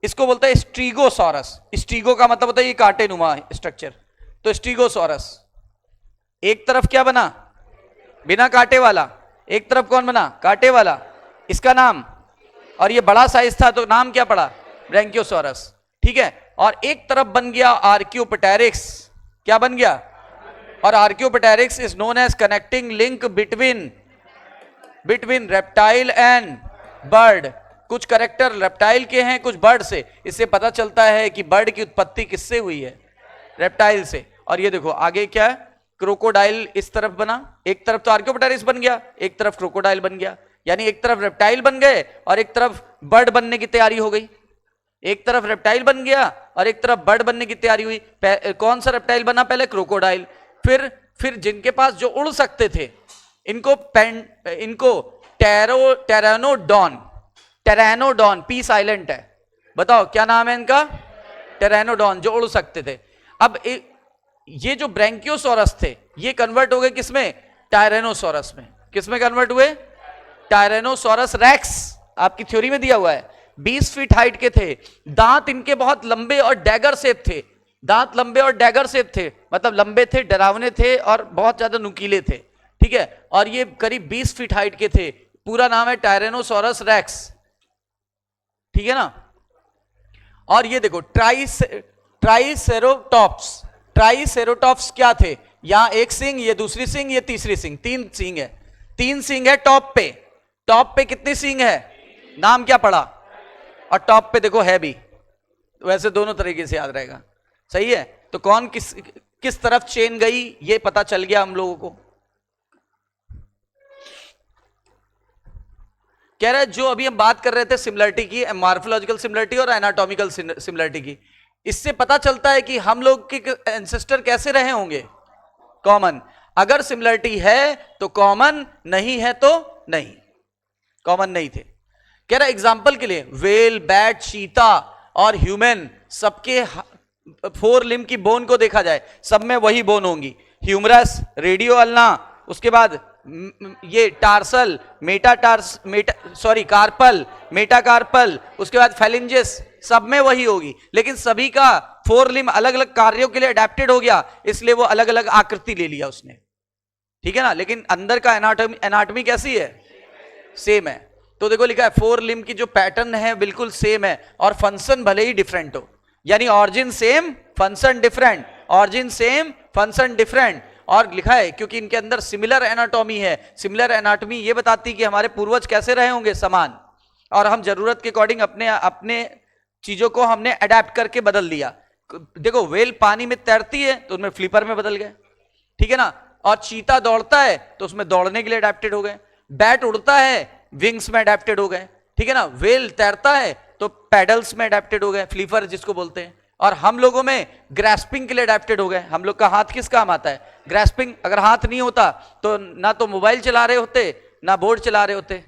S1: इसको बोलते हैं स्टीगोसॉरस। स्टीगो का मतलब होता है ये कांटे नुमा स्ट्रक्चर, तो स्टीगोसॉरस। एक तरफ क्या बना? बिना कांटे वाला। एक तरफ कौन बना? कांटे वाला, इसका नाम। और ये बड़ा साइज था तो नाम क्या पड़ा? ब्रैंकियोसॉरस, ठीक है। और एक तरफ बन गया आर्कियोप्टेरिक्स। क्या बन गया? और archaeopteryx is known as connecting link between reptile and bird. कुछ कैरेक्टर रेप्टाइल के हैं, कुछ बर्ड से। इससे पता चलता है कि बर्ड की उत्पत्ति किससे हुई है? रेप्टाइल से। और ये देखो आगे क्या है? क्रोकोडाइल इस तरफ बना, एक तरफ तो आर्कियोप्टेरिक्स बन गया, एक तरफ क्रोकोडाइल बन गया। यानी एक तरफ रेप्टाइल बन गए और एक तरफ बर्ड बनने की तैयारी हो गई। एक तरफ रेप्टाइल बन गया और एक तरफ बर्ड बनने की तैयारी हुई। कौन सा रेप्टाइल बना? पहले क्रोकोडाइल। फिर जिनके पास जो उड़ सकते थे, इनको टेरानोडॉन, पी साइलेंट है। बताओ क्या नाम है इनका? टेरानोडॉन, जो उड़ सकते थे। अब ये जो ब्रैंकियोसॉरस थे ये कन्वर्ट हो गए किसमें? टायरेनोसॉरस में। किसमें कन्वर्ट हुए? टायरेनोसॉरस रेक्स, आपकी थ्योरी में दिया हुआ है। 20 फीट हाइट के थे, दांत इनके बहुत लंबे और डैगर शेप थे। दांत लंबे और डैगर शेप थे, मतलब लंबे थे, डरावने थे और बहुत ज्यादा नुकीले थे, ठीक है। और ये करीब 20 फीट हाइट के थे। पूरा नाम है टायरेनोसॉरस रेक्स, ठीक है ना। और ये देखो ट्राइसेरोटॉप्स। ट्राइसेरोटॉप्स क्या थे? यहां एक सींग, ये दूसरी सींग, ये तीसरी सींग, 3 सींग है। 3 सींग है टॉप पे। टॉप पे कितनी सींग है? नाम क्या पड़ा? और टॉप पे देखो है भी, वैसे दोनों तरीके से याद रहेगा। सही है, तो कौन किस किस तरफ चेन गई ये पता चल गया हम लोगों को। कह रहे जो अभी हम बात कर रहे थे सिमिलरिटी की, मॉर्फोलॉजिकल सिमिलरिटी और एनाटॉमिकल सिमिलरिटी की, इससे पता चलता है कि हम लोग के एंसेस्टर कैसे रहे होंगे, कॉमन। अगर सिमिलरिटी है तो कॉमन, नहीं है तो नहीं, कॉमन नहीं थे। कह रहा एग्जाम्पल के लिए वेल, बैट, चीता और ह्यूमन, सबके 4 लिम्ब की बोन को देखा जाए, सब में वही बोन होंगी, ह्यूमरस, रेडियो अल्ना, उसके बाद ये टार्सल, कार्पल, मेटाकार्पल, उसके बाद फेलिंजेस, सब में वही होगी, लेकिन सभी का 4 लिम्ब अलग अलग कार्यों के लिए अडेप्टेड हो गया, इसलिए वो अलग अलग आकृति ले लिया उसने, ठीक है ना। लेकिन अंदर का एनाटॉमी कैसी है, सेम है। तो देखो लिखा है 4 लिम्ब की जो पैटर्न है बिल्कुल सेम है, और फंक्शन भले ही डिफरेंट हो, यानी origin same function different, origin same function different. और लिखा है क्योंकि इनके अंदर सिमिलर एनाटॉमी है, सिमिलर एनाटॉमी ये बताती है कि हमारे पूर्वज कैसे रहे होंगे, समान, और हम जरूरत के अकॉर्डिंग अपने अपने चीजों को हमने अडेप्ट करके बदल दिया। देखो वेल पानी में तैरती है तो उसमें फ्लिपर में बदल गए, ठीक है ना, और चीता दौड़ता है तो उसमें दौड़ने के लिए अडेप्टेड हो गए, बैट उड़ता है विंग्स में अडेप्टेड हो गए, ठीक है ना, वेल तैरता है तो पैडल्स में अडेप्टेड हो गए, फ्लीपर जिसको बोलते हैं, और हम लोगों में ग्रैस्पिंग के लिए अडेप्टेड हो गए। हम लोग का हाथ किस काम आता है, ग्रैस्पिंग। अगर हाथ नहीं होता तो ना तो मोबाइल चला रहे होते, ना बोर्ड चला रहे होते,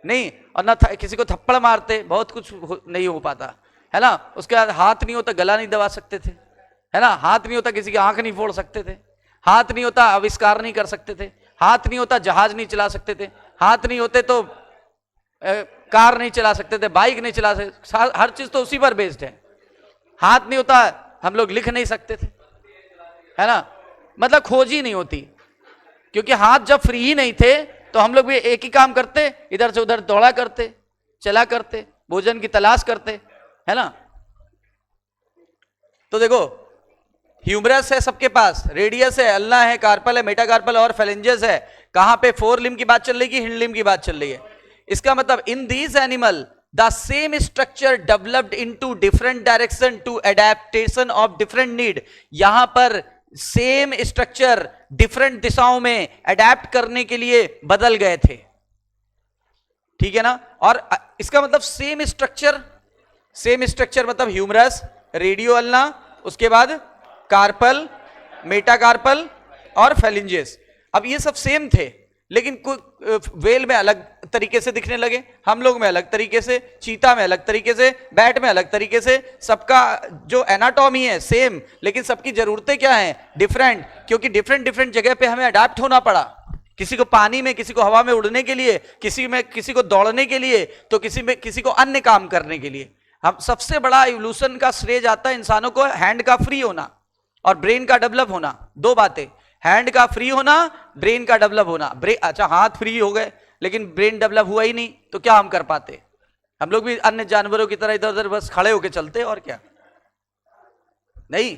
S1: नहीं, और ना किसी को थप्पड़ मारते, बहुत कुछ नहीं हो पाता, है ना। उसके बाद हाथ नहीं होता गला नहीं दबा सकते थे, है ना, हाथ नहीं होता किसी की आंख नहीं फोड़ सकते थे, हाथ नहीं होता आविष्कार नहीं कर सकते थे, हाथ नहीं होता जहाज नहीं चला सकते थे, हाथ नहीं होते तो कार नहीं चला सकते थे, बाइक नहीं चला सकते, हर चीज तो उसी पर बेस्ड है। हाथ नहीं होता हम लोग लिख नहीं सकते थे, है ना, मतलब खोज ही नहीं होती, क्योंकि हाथ जब फ्री ही नहीं थे तो हम लोग भी एक ही काम करते, इधर से उधर दौड़ा करते, चला करते, भोजन की तलाश करते, है ना। तो देखो ह्यूमरस है सबके पास, रेडियस है, अल्ना है, कार्पल है, मेटाकार्पल और फेलेंजेस है। कहां पे 4 लिम्ब की बात चल रही है, हिंड लिम्ब की बात चल रही है। इसका मतलब in these animal the same structure developed into different direction to adaptation of different need. यहां पर सेम स्ट्रक्चर डिफरेंट दिशाओं में अडेप्ट करने के लिए बदल गए थे, ठीक है ना। और इसका मतलब सेम स्ट्रक्चर मतलब ह्यूमरस, रेडियो अल्ना, उसके बाद कार्पल, मेटाकार्पल और फेलिंजेस। अब ये सब सेम थे, लेकिन वेल में अलग तरीके से दिखने लगे, हम लोग में अलग तरीके से, चीता में अलग तरीके से, बैट में अलग तरीके से। सबका जो एनाटॉमी है सेम, लेकिन सबकी जरूरतें क्या हैं, डिफरेंट, क्योंकि डिफरेंट जगह पे हमें अडेप्ट होना पड़ा। किसी को पानी में, किसी को हवा में उड़ने के लिए, किसी को दौड़ने के लिए, तो किसी को अन्य काम करने के लिए। हम सबसे बड़ा इवोल्यूशन का श्रेय जाता है इंसानों को हैंड का फ्री होना और ब्रेन का डेवलप होना। दो बातें, हैंड का फ्री होना, ब्रेन का डेवलप होना। अच्छा हाथ फ्री हो गए लेकिन ब्रेन डेवलप हुआ ही नहीं तो क्या हम कर पाते, हम लोग भी अन्य जानवरों की तरह इधर उधर बस खड़े होके चलते और क्या, नहीं।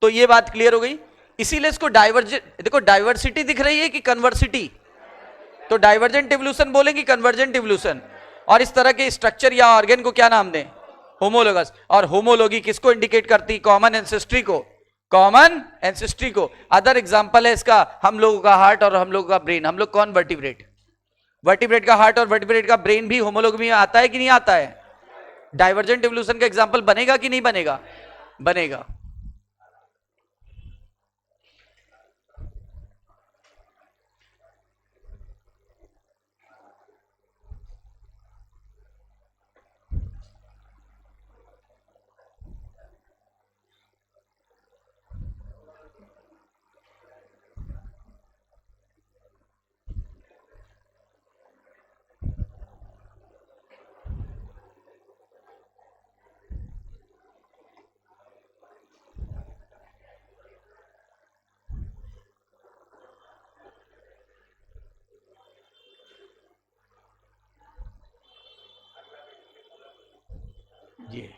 S1: तो ये बात क्लियर हो गई। इसीलिए इसको देखो डाइवर्सिटी दिख रही है कि कन्वर्सिटी, तो डाइवर्जेंट इवोल्यूशन बोलेंगे कन्वर्जेंट इवोल्यूशन। और इस तरह के स्ट्रक्चर या ऑर्गन को क्या नाम दें, होमोलोगस। और होमोलोगी किसको इंडिकेट करती, कॉमन एंसेस्ट्री को, कॉमन एंसेस्ट्री को। अदर एग्जांपल है इसका हम लोगों का हार्ट और हम लोगों का ब्रेन। हम लोग कौन, वर्टिब्रेट का हार्ट और वर्टिब्रेट का ब्रेन भी होमोलोगी में आता है कि नहीं आता है। डाइवर्जेंट इवोल्यूशन का एग्जांपल बनेगा कि नहीं बनेगा, बनेगा। ये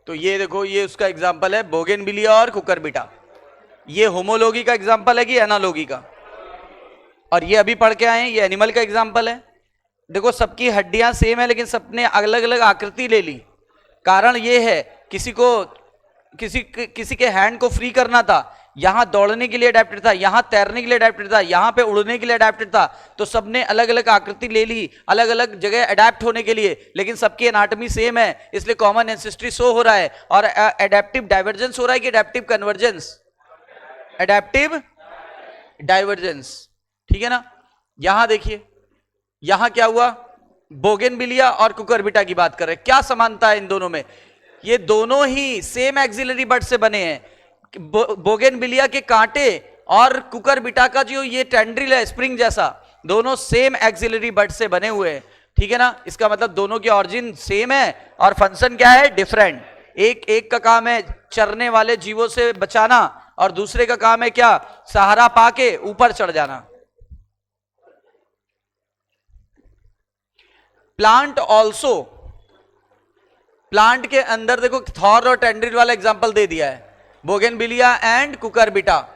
S1: तो ये देखो, ये उसका एग्जांपल है बोगेनविलिया और कुकुरबिटा। ये होमोलोगी का एग्जांपल है कि एनालोगी का। और ये अभी पढ़ के आए हैं, ये एनिमल का एग्जाम्पल है। देखो सबकी हड्डियां सेम है लेकिन सबने अलग अलग आकृति ले ली। कारण ये है किसी के हैंड को फ्री करना था, यहां दौड़ने के लिए अडेप्टेड था, यहां तैरने के लिए अडेप्टेड था, यहां पे उड़ने के लिए अडेप्टेड था। तो सबने अलग अलग आकृति ले ली अलग अलग जगह अडेप्ट होने के लिए, लेकिन सबकी एनाटॉमी सेम है, इसलिए कॉमन एंसेस्ट्री शो हो रहा है। और एडेप्टिव डाइवर्जेंस हो रहा है कि एडेप्टिव कन्वर्जेंस? एडेप्टिव डाइवर्जेंस, ठीक है ना। यहां देखिए, यहां क्या हुआ, बोगेनविलिया और कुकुरबिटा की बात कर रहे हैं। क्या समानता है इन दोनों में? ये दोनों ही सेम एक्सिलरी बड से बने हैं। बोगेनविलिया के कांटे और कुकुरबिटा का जो ये टेंड्रिल है स्प्रिंग जैसा, दोनों सेम एक्सिलरी बड से बने हुए हैं, ठीक है ना। इसका मतलब दोनों की ऑरिजिन सेम है और फंक्शन क्या है, डिफरेंट। एक का काम है चरने वाले जीवों से बचाना और दूसरे का काम है क्या, सहारा पाके ऊपर चढ़ जाना। प्लांट ऑल्सो, प्लांट के अंदर देखो थॉर और टेंड्रिल वाला एग्जांपल दे दिया है, बोगेनविलिया एंड कुकुरबिटा,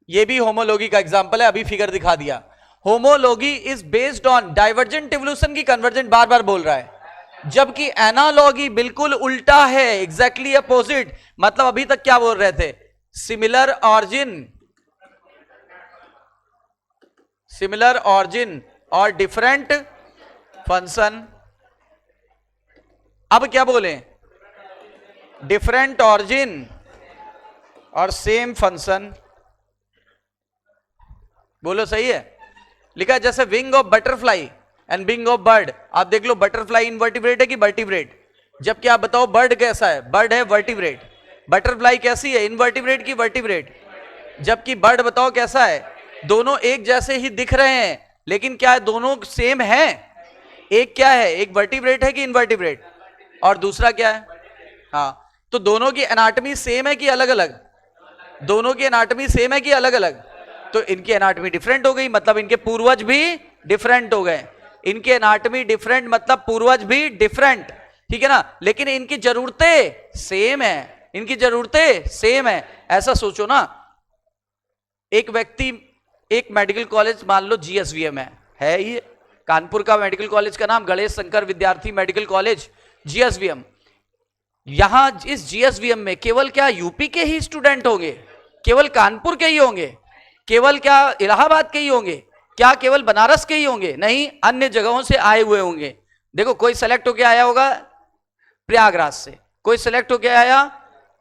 S1: ये भी होमोलॉगी का एग्जांपल है, अभी फिगर दिखा दिया। Homology is based on divergent evolution की कन्वर्जेंट बार बार बोल रहा है, जबकि एनालॉगी बिल्कुल उल्टा है, एग्जैक्टली अपोजिट। मतलब अभी तक क्या बोल रहे थे, सिमिलर ऑरिजिन और डिफरेंट फंक्शन। अब क्या बोले, डिफरेंट ऑरिजिन और सेम फंक्शन। बोलो सही है? लिखा है जैसे wing of butterfly and wing of bird. आप देख लो बटरफ्लाई इनवर्टिब्रेट है कि वर्टिब्रेट? जबकि आप बताओ बर्ड कैसा है, बर्ड है वर्टिब्रेट। बटरफ्लाई कैसी है, इनवर्टिब्रेट की वर्टिब्रेट? जबकि बर्ड बताओ कैसा है? दोनों एक जैसे ही दिख रहे हैं लेकिन क्या है, दोनों सेम है। एक क्या है, एक वर्टिब्रेट है कि इनवर्टिब्रेट, और दूसरा क्या है? हाँ, तो दोनों की एनाटॉमी सेम है कि अलग अलग? दोनों की एनाटॉमी सेम है कि अलग अलग? तो इनकी एनाटॉमी डिफरेंट हो गई, मतलब इनके पूर्वज भी डिफरेंट हो गए। इनके एनाटॉमी डिफरेंट मतलब पूर्वज भी डिफरेंट, ठीक है ना। लेकिन इनकी जरूरतें सेम है, इनकी जरूरतें सेम है। ऐसा सोचो ना, एक व्यक्ति एक मेडिकल कॉलेज मान लो जीएसवीएम है ये कानपुर का मेडिकल कॉलेज का नाम गणेश शंकर विद्यार्थी मेडिकल कॉलेज जीएसवीएम। यहां इस जीएसवीएम में केवल क्या यूपी के ही स्टूडेंट होंगे? केवल कानपुर के ही होंगे? केवल क्या इलाहाबाद के ही होंगे? क्या केवल बनारस के ही होंगे? नहीं, अन्य जगहों से आए हुए होंगे। देखो कोई सेलेक्ट होके आया होगा प्रयागराज से, कोई सेलेक्ट होके आया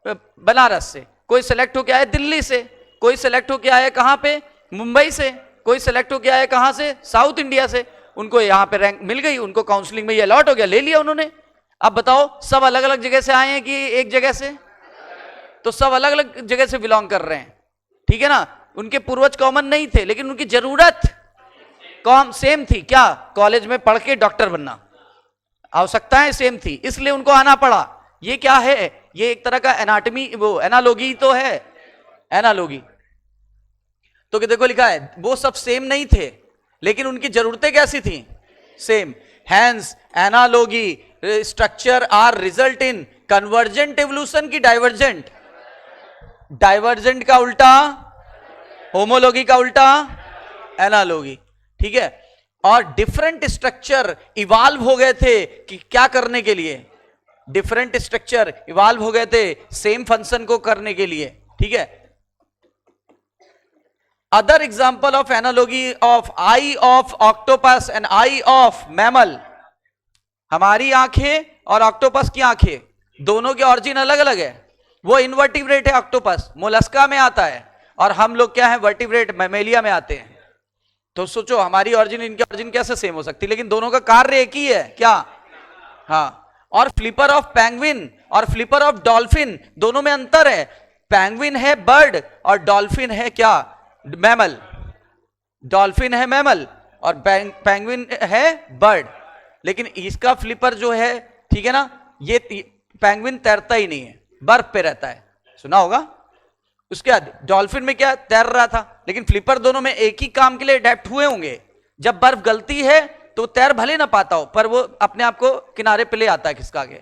S1: बनारस से, कोई सेलेक्ट होके आया दिल्ली से, कोई सेलेक्ट होके आया कहां पे, मुंबई से, कोई सेलेक्ट होके आया कहां से, साउथ इंडिया से। उनको यहां पे रैंक मिल गई, उनको काउंसलिंग में ये अलॉट हो गया, ले लिया उन्होंने। अब बताओ सब अलग अलग जगह से आए हैं कि एक जगह से? तो सब अलग अलग जगह से बिलोंग कर रहे हैं, ठीक है ना। उनके पूर्वज कॉमन नहीं थे लेकिन उनकी जरूरत सेम थी। क्या? कॉलेज में पढ़ के डॉक्टर बनना, आवश्यकताएं सेम थी, इसलिए उनको आना पड़ा। ये क्या है, ये एक तरह का एनाटॉमी, वो एनालॉगी तो है, एनालॉगी। तो देखो लिखा है वो सब सेम नहीं थे लेकिन उनकी जरूरतें कैसी थी, same. Hence analogy structure are result in convergent evolution की डाइवर्जेंट? डाइवर्जेंट का उल्टा होमोलॉगी का उल्टा एनालॉगी, ठीक है। और डिफरेंट स्ट्रक्चर इवॉल्व हो गए थे कि क्या करने के लिए? डिफरेंट स्ट्रक्चर इवॉल्व हो गए थे सेम फंक्शन को करने के लिए, ठीक है। Other example of analogy of I of octopus and I of mammal. हमारी आंखें और ऑक्टोपस की आंखें दोनों के ऑरिजिन अलग अलग है। वो इनवर्टिब्रेट है ऑक्टोपस, मोलस्का में आता है, और हम लोग क्या है, वर्टिब्रेट मैमेलिया में आते हैं। तो सोचो हमारी ऑरिजिन इनकी ऑरिजिन कैसे सेम हो सकती है? लेकिन दोनों का कार्य एक ही है, क्या? हाँ। और फ्लिपर ऑफ पेंगुइन और फ्लिपर ऑफ डॉल्फिन, दोनों में अंतर है। पेंगुइन है बर्ड और डॉल्फिन है क्या, मैमल। डॉल्फिन है मैमल और पेंगुइन है बर्ड। लेकिन इसका फ्लिपर जो है, ठीक है ना, ये पेंगुइन तैरता ही नहीं है, बर्फ पे रहता है, सुना होगा। उसके बाद डॉल्फिन में क्या, तैर रहा था, लेकिन फ्लिपर दोनों में एक ही काम के लिए अडेप्ट हुए होंगे। जब बर्फ गलती है तो तैर भले ना पाता हो पर वो अपने आप को किनारे पे ले आता है खिसका के,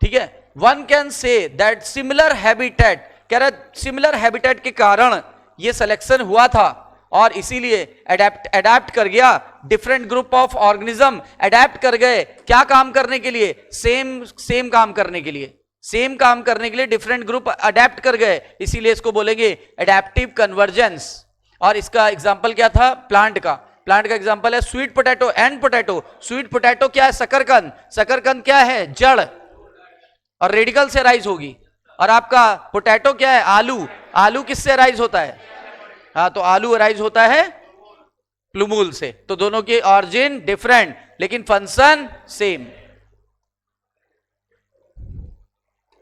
S1: ठीक है। One can say that similar habitat, कह रहा सिमिलर हैबिटेट के कारण ये सिलेक्शन हुआ था और इसीलिए अडेप्ट कर गया, different group of organism adapt कर गए, क्या काम करने के लिए, सेम काम करने के लिए, सेम काम करने के लिए डिफरेंट ग्रुप अडेप्ट कर गए, इसीलिए इसको बोलेंगे एडेप्टिव कन्वर्जेंस। और इसका एग्जांपल क्या था, प्लांट का एग्जांपल है sweet potato and potato. Sweet potato क्या है, शकरकंद, शकरकंद क्या है, जड़ और रेडिकल से राइज होगी। और आपका पोटैटो क्या है, आलू, आलू किससे राइज होता है, हाँ तो आलू राइज होता है प्लूमूल से। तो दोनों की ऑरिजिन डिफरेंट लेकिन फंक्शन सेम।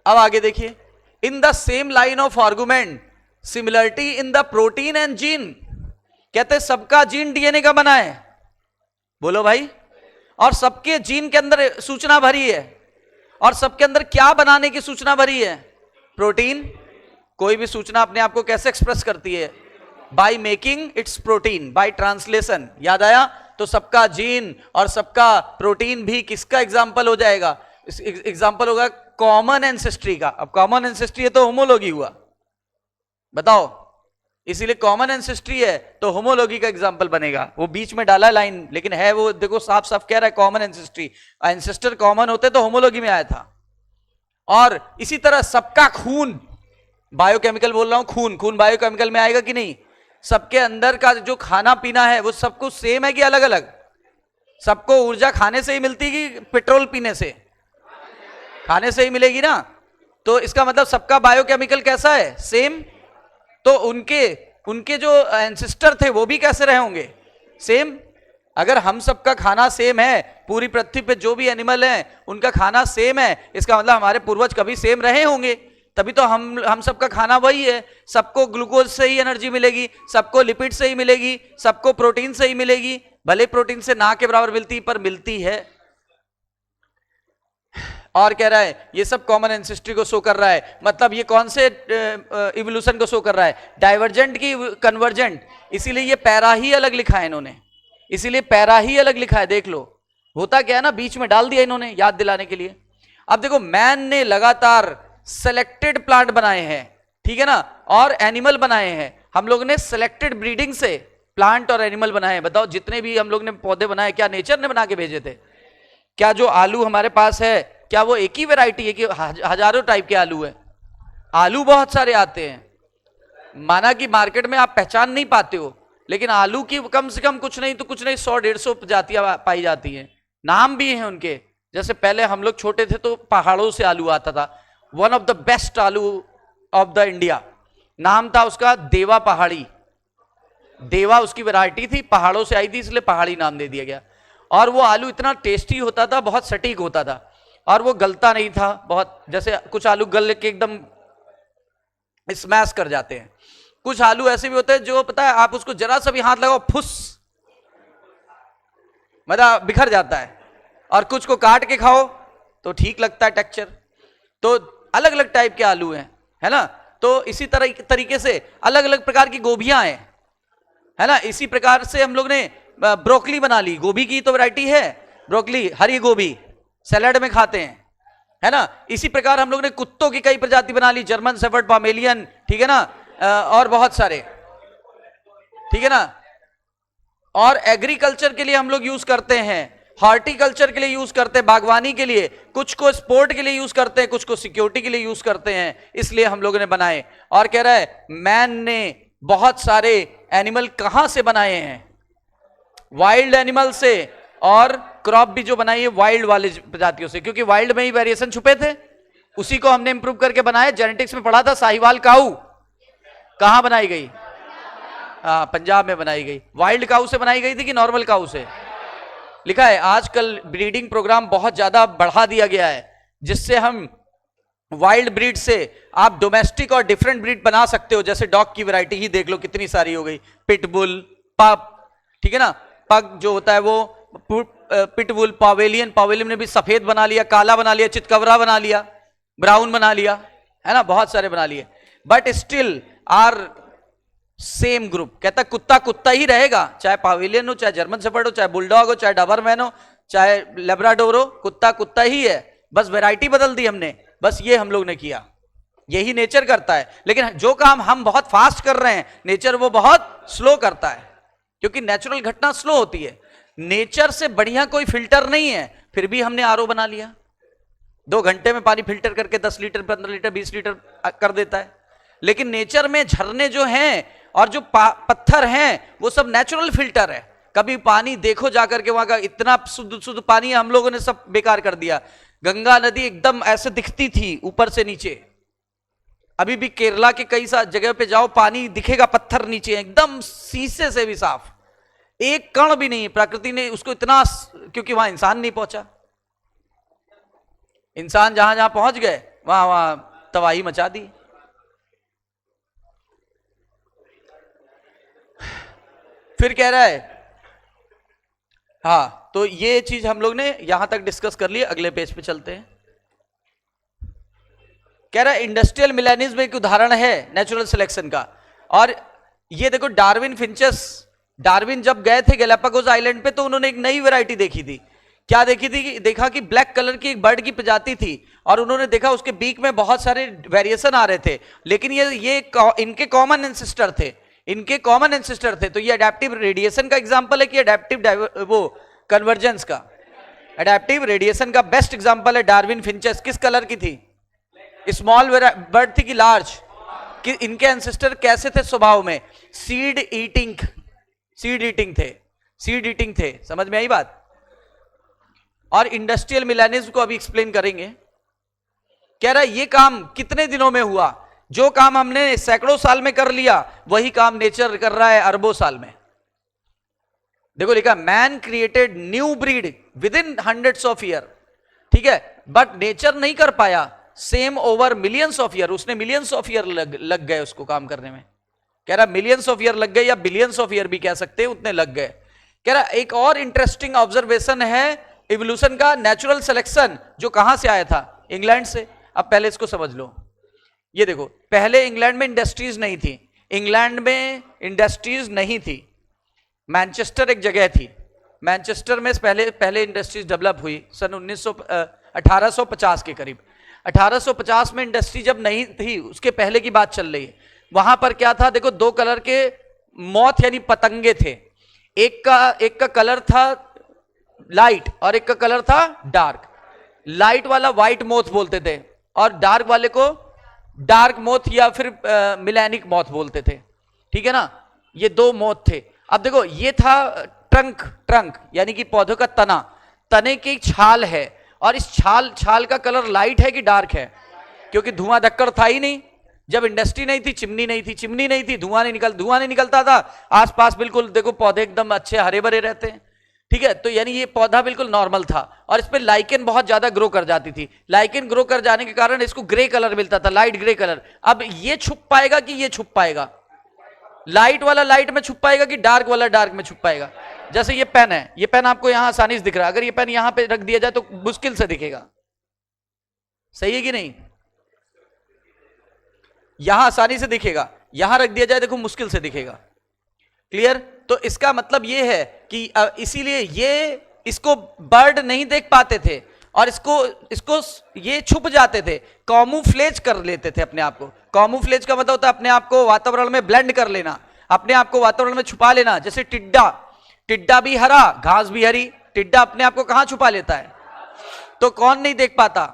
S1: अब आगे देखिए, in the same line of argument similarity in the protein and gene. कहते हैं सबका जीन डीएनए का बना है, बोलो भाई, और सबके जीन के अंदर सूचना भरी है, और सबके अंदर क्या बनाने की सूचना भरी है, प्रोटीन। कोई भी सूचना अपने आप को कैसे एक्सप्रेस करती है, by making its protein, by translation. याद आया, तो सबका जीन और सबका प्रोटीन भी किसका एग्जाम्पल हो जाएगा, एग्जाम्पल होगा कॉमन एंसेस्ट्री का। अब कॉमन एंसेस्ट्री है तो होमोलॉगी हुआ, बताओ, इसीलिए कॉमन एंसेस्ट्री है तो होमोलॉगी का एग्जाम्पल बनेगा। वो बीच में डाला लाइन, लेकिन है वो, देखो साफ साफ कह रहा है कॉमन एंसेस्ट्री, एंसेस्टर कॉमन होते तो होमोलॉगी में आया था। और इसी तरह सबका खून, बायोकेमिकल बोल रहा हूं, खून बायोकेमिकल में आएगा कि नहीं, सबके अंदर का जो खाना पीना है वो सब कुछ सेम है कि अलग अलग, सबको ऊर्जा खाने से ही मिलती कि पेट्रोल पीने से, खाने से ही मिलेगी ना। तो इसका मतलब सबका बायोकेमिकल कैसा है, सेम। तो उनके जो एंसेस्टर थे वो भी कैसे रहे होंगे, सेम। अगर हम सबका खाना सेम है, पूरी पृथ्वी पे जो भी एनिमल हैं उनका खाना सेम है, इसका मतलब हमारे पूर्वज कभी सेम रहे होंगे, तभी तो हम सबका खाना वही है। सबको ग्लूकोज से ही एनर्जी मिलेगी, सबको लिपिड से ही मिलेगी, सबको प्रोटीन से ही मिलेगी, भले प्रोटीन से ना के बराबर मिलती पर मिलती है। और कह रहा है ये सब कॉमन एंसेस्ट्री को शो कर रहा है, मतलब ये कौन से इवोल्यूशन को शो कर रहा है, डाइवर्जेंट की कन्वर्जेंट। इसीलिए ये पैरा ही अलग लिखा है इन्होंने, इसीलिए पैरा ही अलग लिखा है। देख लो होता क्या है ना, बीच में डाल दिया इन्होंने याद दिलाने के लिए। अब देखो मैन ने लगातार सेलेक्टेड प्लांट बनाए हैं, ठीक है ना, और एनिमल बनाए हैं। हम लोग ने सेलेक्टेड ब्रीडिंग से प्लांट और एनिमल बनाए हैं। बताओ जितने भी हम लोग ने पौधे बनाए, क्या नेचर ने बना के भेजे थे? क्या जो आलू हमारे पास है, क्या वो एक ही वैरायटी है कि हजारों टाइप के आलू है? आलू बहुत सारे आते हैं, माना कि मार्केट में आप पहचान नहीं पाते हो, लेकिन आलू की कम से कम कुछ नहीं तो कुछ नहीं 100-150 प्रजातियां पाई जाती हैं, नाम भी हैं उनके। जैसे पहले हम लोग छोटे थे तो पहाड़ों से आलू आता था, वन ऑफ द बेस्ट आलू ऑफ द इंडिया, नाम था उसका देवा पहाड़ी। देवा उसकी वैरायटी थी, पहाड़ों से आई थी इसलिए पहाड़ी नाम दे दिया गया। और वो आलू इतना टेस्टी होता था, बहुत सटीक होता था, और वो गलता नहीं था बहुत। जैसे कुछ आलू गल के एकदम स्मैश कर जाते हैं, कुछ आलू ऐसे भी होते हैं जो पता है आप उसको जरा सा भी हाथ लगाओ फुस मतलब बिखर जाता है, और कुछ को काट के खाओ तो ठीक लगता है टेक्सचर। तो अलग अलग टाइप के आलू हैं, है ना। तो इसी तरीके से अलग अलग प्रकार की गोभियां हैं, है ना। इसी प्रकार से हम लोग ने ब्रोकली बना ली, गोभी की तो वैरायटी है ब्रोकली, हरी गोभी सैलेड में खाते हैं, है ना। इसी प्रकार हम लोग ने कुत्तों की कई प्रजाति बना ली, जर्मन शेफर्ड, पोमेलियन, ठीक है ना, और बहुत सारे, ठीक है ना। और एग्रीकल्चर के लिए हम लोग यूज करते हैं, हॉर्टिकल्चर के लिए यूज करते हैं, बागवानी के लिए, कुछ को स्पोर्ट के लिए यूज करते हैं, कुछ को सिक्योरिटी के लिए यूज करते हैं, इसलिए हम लोगों ने बनाए। और कह रहा है मैन ने बहुत सारे एनिमल कहां से बनाए हैं? वाइल्ड एनिमल से, और क्रॉप भी जो बनाई है वाइल्ड वाले प्रजातियों से, क्योंकि वाइल्ड में ही वेरिएशन छुपे थे, उसी को हमने इंप्रूव करके बनाया। जेनेटिक्स में पढ़ा था, साहिवाल काऊ कहां बनाई गई? हाँ, पंजाब में बनाई गई। वाइल्ड काऊ से बनाई गई थी कि नॉर्मल काऊ से? लिखा है आजकल ब्रीडिंग प्रोग्राम बहुत ज्यादा बढ़ा दिया गया है, जिससे हम वाइल्ड ब्रीड से आप डोमेस्टिक और डिफरेंट ब्रीड बना सकते हो। जैसे डॉग की वैरायटी ही देख लो कितनी सारी हो गई, पिटबुल, पप, ठीक है ना, पग जो होता है वो पिटबुल, पावेलियन, पावेलियन ने भी सफेद बना लिया, काला बना लिया, चितकबरा बना लिया, ब्राउन बना लिया, है ना, बहुत सारे बना लिए। But still are same group. कहता कुत्ता कुत्ता ही रहेगा, चाहे पावेलियन हो, चाहे जर्मन शेफर्ड हो, चाहे बुलडॉग हो, चाहे डबरमैन हो, चाहे लेब्राडोर हो, कुत्ता कुत्ता ही है, बस वैरायटी बदल दी हमने, बस ये हम लोग ने किया। यही नेचर करता है। लेकिन जो काम हम बहुत फास्ट कर रहे हैं, नेचर वो बहुत स्लो करता है, क्योंकि नेचुरल घटना स्लो होती है। नेचर से बढ़िया कोई फिल्टर नहीं है, फिर भी हमने आरओ बना लिया। 2 घंटे में पानी फिल्टर करके 10 लीटर, 15 लीटर, 20 लीटर कर देता है। लेकिन नेचर में झरने जो हैं और जो पत्थर हैं वो सब नेचुरल फिल्टर है। कभी पानी देखो जाकर के, वहां का इतना शुद्ध शुद्ध पानी हम लोगों ने सब बेकार कर दिया। गंगा नदी एकदम ऐसे दिखती थी ऊपर से नीचे, अभी भी केरला के कई सारी जगह पे जाओ, पानी दिखेगा पत्थर नीचे एकदम शीशे से भी साफ, एक कण भी नहीं। प्रकृति ने उसको इतना, क्योंकि वहां इंसान नहीं पहुंचा। इंसान जहां जहां पहुंच गए वहां वहां तबाही मचा दी। फिर कह रहा है, हाँ, तो ये चीज हम लोग ने यहां तक डिस्कस कर ली। अगले पेज पे चलते हैं। कह रहा है इंडस्ट्रियल मिलेनिज्म एक उदाहरण है नेचुरल सिलेक्शन का। और ये देखो, डार्विन फिंचेस, डार्विन जब गए थे गैलापागोस आइलैंड पे तो उन्होंने एक नई वैरायटी देखी थी। क्या देखी थी? देखा कि ब्लैक कलर की एक बर्ड की प्रजाति थी, और उन्होंने देखा उसके बीक में बहुत सारे वेरिएशन आ रहे थे, लेकिन ये इनके कॉमन एंसेस्टर थे, इनके कॉमन एंसेस्टर थे। तो ये अडैप्टिव रेडिएशन का एग्जांपल है कि अडैप्टिव वो कन्वर्जेंस का? अडैप्टिव रेडिएशन का बेस्ट एग्जांपल है डार्विन फिंचेस। किस कलर की थी? स्मॉल बर्ड थी कि लार्ज? कि इनके एंसेस्टर कैसे थे स्वभाव में? सीड ईटिंग थे, सीड ईटिंग थे। समझ में आई बात? और इंडस्ट्रियल मिलेनिज्म को अभी एक्सप्लेन करेंगे। कह रहा है ये काम कितने दिनों में हुआ? जो काम हमने सैकड़ों साल में कर लिया, वही काम नेचर कर रहा है अरबों साल में। देखो लिखा, man created new breed with in hundreds of year, ठीक है, बट नेचर नहीं कर पाया same over millions of year. उसने मिलियंस ऑफ ईयर लग गए उसको काम करने में। कह रहा मिलियंस ऑफ ईयर लग गए, या बिलियंस ऑफ ईयर भी कह सकते हैं, उतने लग गए। कह रहा एक और इंटरेस्टिंग ऑब्जर्वेशन है इवोल्यूशन का, नेचुरल सिलेक्शन, जो कहां से आया था? इंग्लैंड से। अब पहले इसको समझ लो। ये देखो, पहले इंग्लैंड में इंडस्ट्रीज नहीं थी, इंग्लैंड में इंडस्ट्रीज नहीं थी। मैनचेस्टर एक जगह थी, मैनचेस्टर में पहले इंडस्ट्रीज डेवलप हुई सन 1850 के करीब। 1850 में इंडस्ट्री जब नहीं थी, उसके पहले की बात चल रही है। वहां पर क्या था? देखो, 2 कलर के मौत यानी पतंगे थे। एक का कलर था लाइट और एक का कलर था डार्क। लाइट वाला व्हाइट मोथ बोलते थे, और डार्क वाले को डार्क मोथ या फिर मिलेनिक मोथ बोलते थे, ठीक है ना? ये 2 मोथ थे। अब देखो, ये था ट्रंक यानी कि पौधों का तना, तने की छाल है, और इस छाल का कलर लाइट है कि डार्क है? क्योंकि धुआं धक्कर था ही नहीं, जब इंडस्ट्री नहीं थी, चिमनी नहीं थी, धुआं नहीं निकलता था आसपास। बिल्कुल देखो, पौधे एकदम अच्छे हरे भरे रहते हैं, ठीक है। तो यानी ये पौधा बिल्कुल नॉर्मल था, और इस पे लाइकेन बहुत ज्यादा ग्रो कर जाती थी। लाइकेन ग्रो कर जाने के कारण इसको ग्रे कलर मिलता था, लाइट ग्रे कलर। अब ये छुप पाएगा कि ये छुप पाएगा? लाइट वाला लाइट में छुप पाएगा कि डार्क वाला डार्क में छुप पाएगा? जैसे ये पेन है, ये पेन आपको यहां आसानी से दिख रहा है, अगर ये पेन यहां पे रख दिया जाए तो मुश्किल से दिखेगा, सही है कि नहीं? यहां आसानी से दिखेगा, यहां रख दिया जाए देखो मुश्किल से दिखेगा। क्लियर? तो इसका मतलब ये है कि इसीलिए इसको बर्ड नहीं देख पाते थे, और इसको ये छुप जाते थे, कॉमूफ्लेज कर लेते थे अपने आप को। कॉमूफ्लेज का मतलब होता है अपने आप को वातावरण में ब्लेंड कर लेना, अपने आप को वातावरण में छुपा लेना। जैसे टिड्डा भी हरा, घास भी हरी, टिड्डा अपने आप को कहां छुपा लेता है? तो कौन नहीं देख पाता?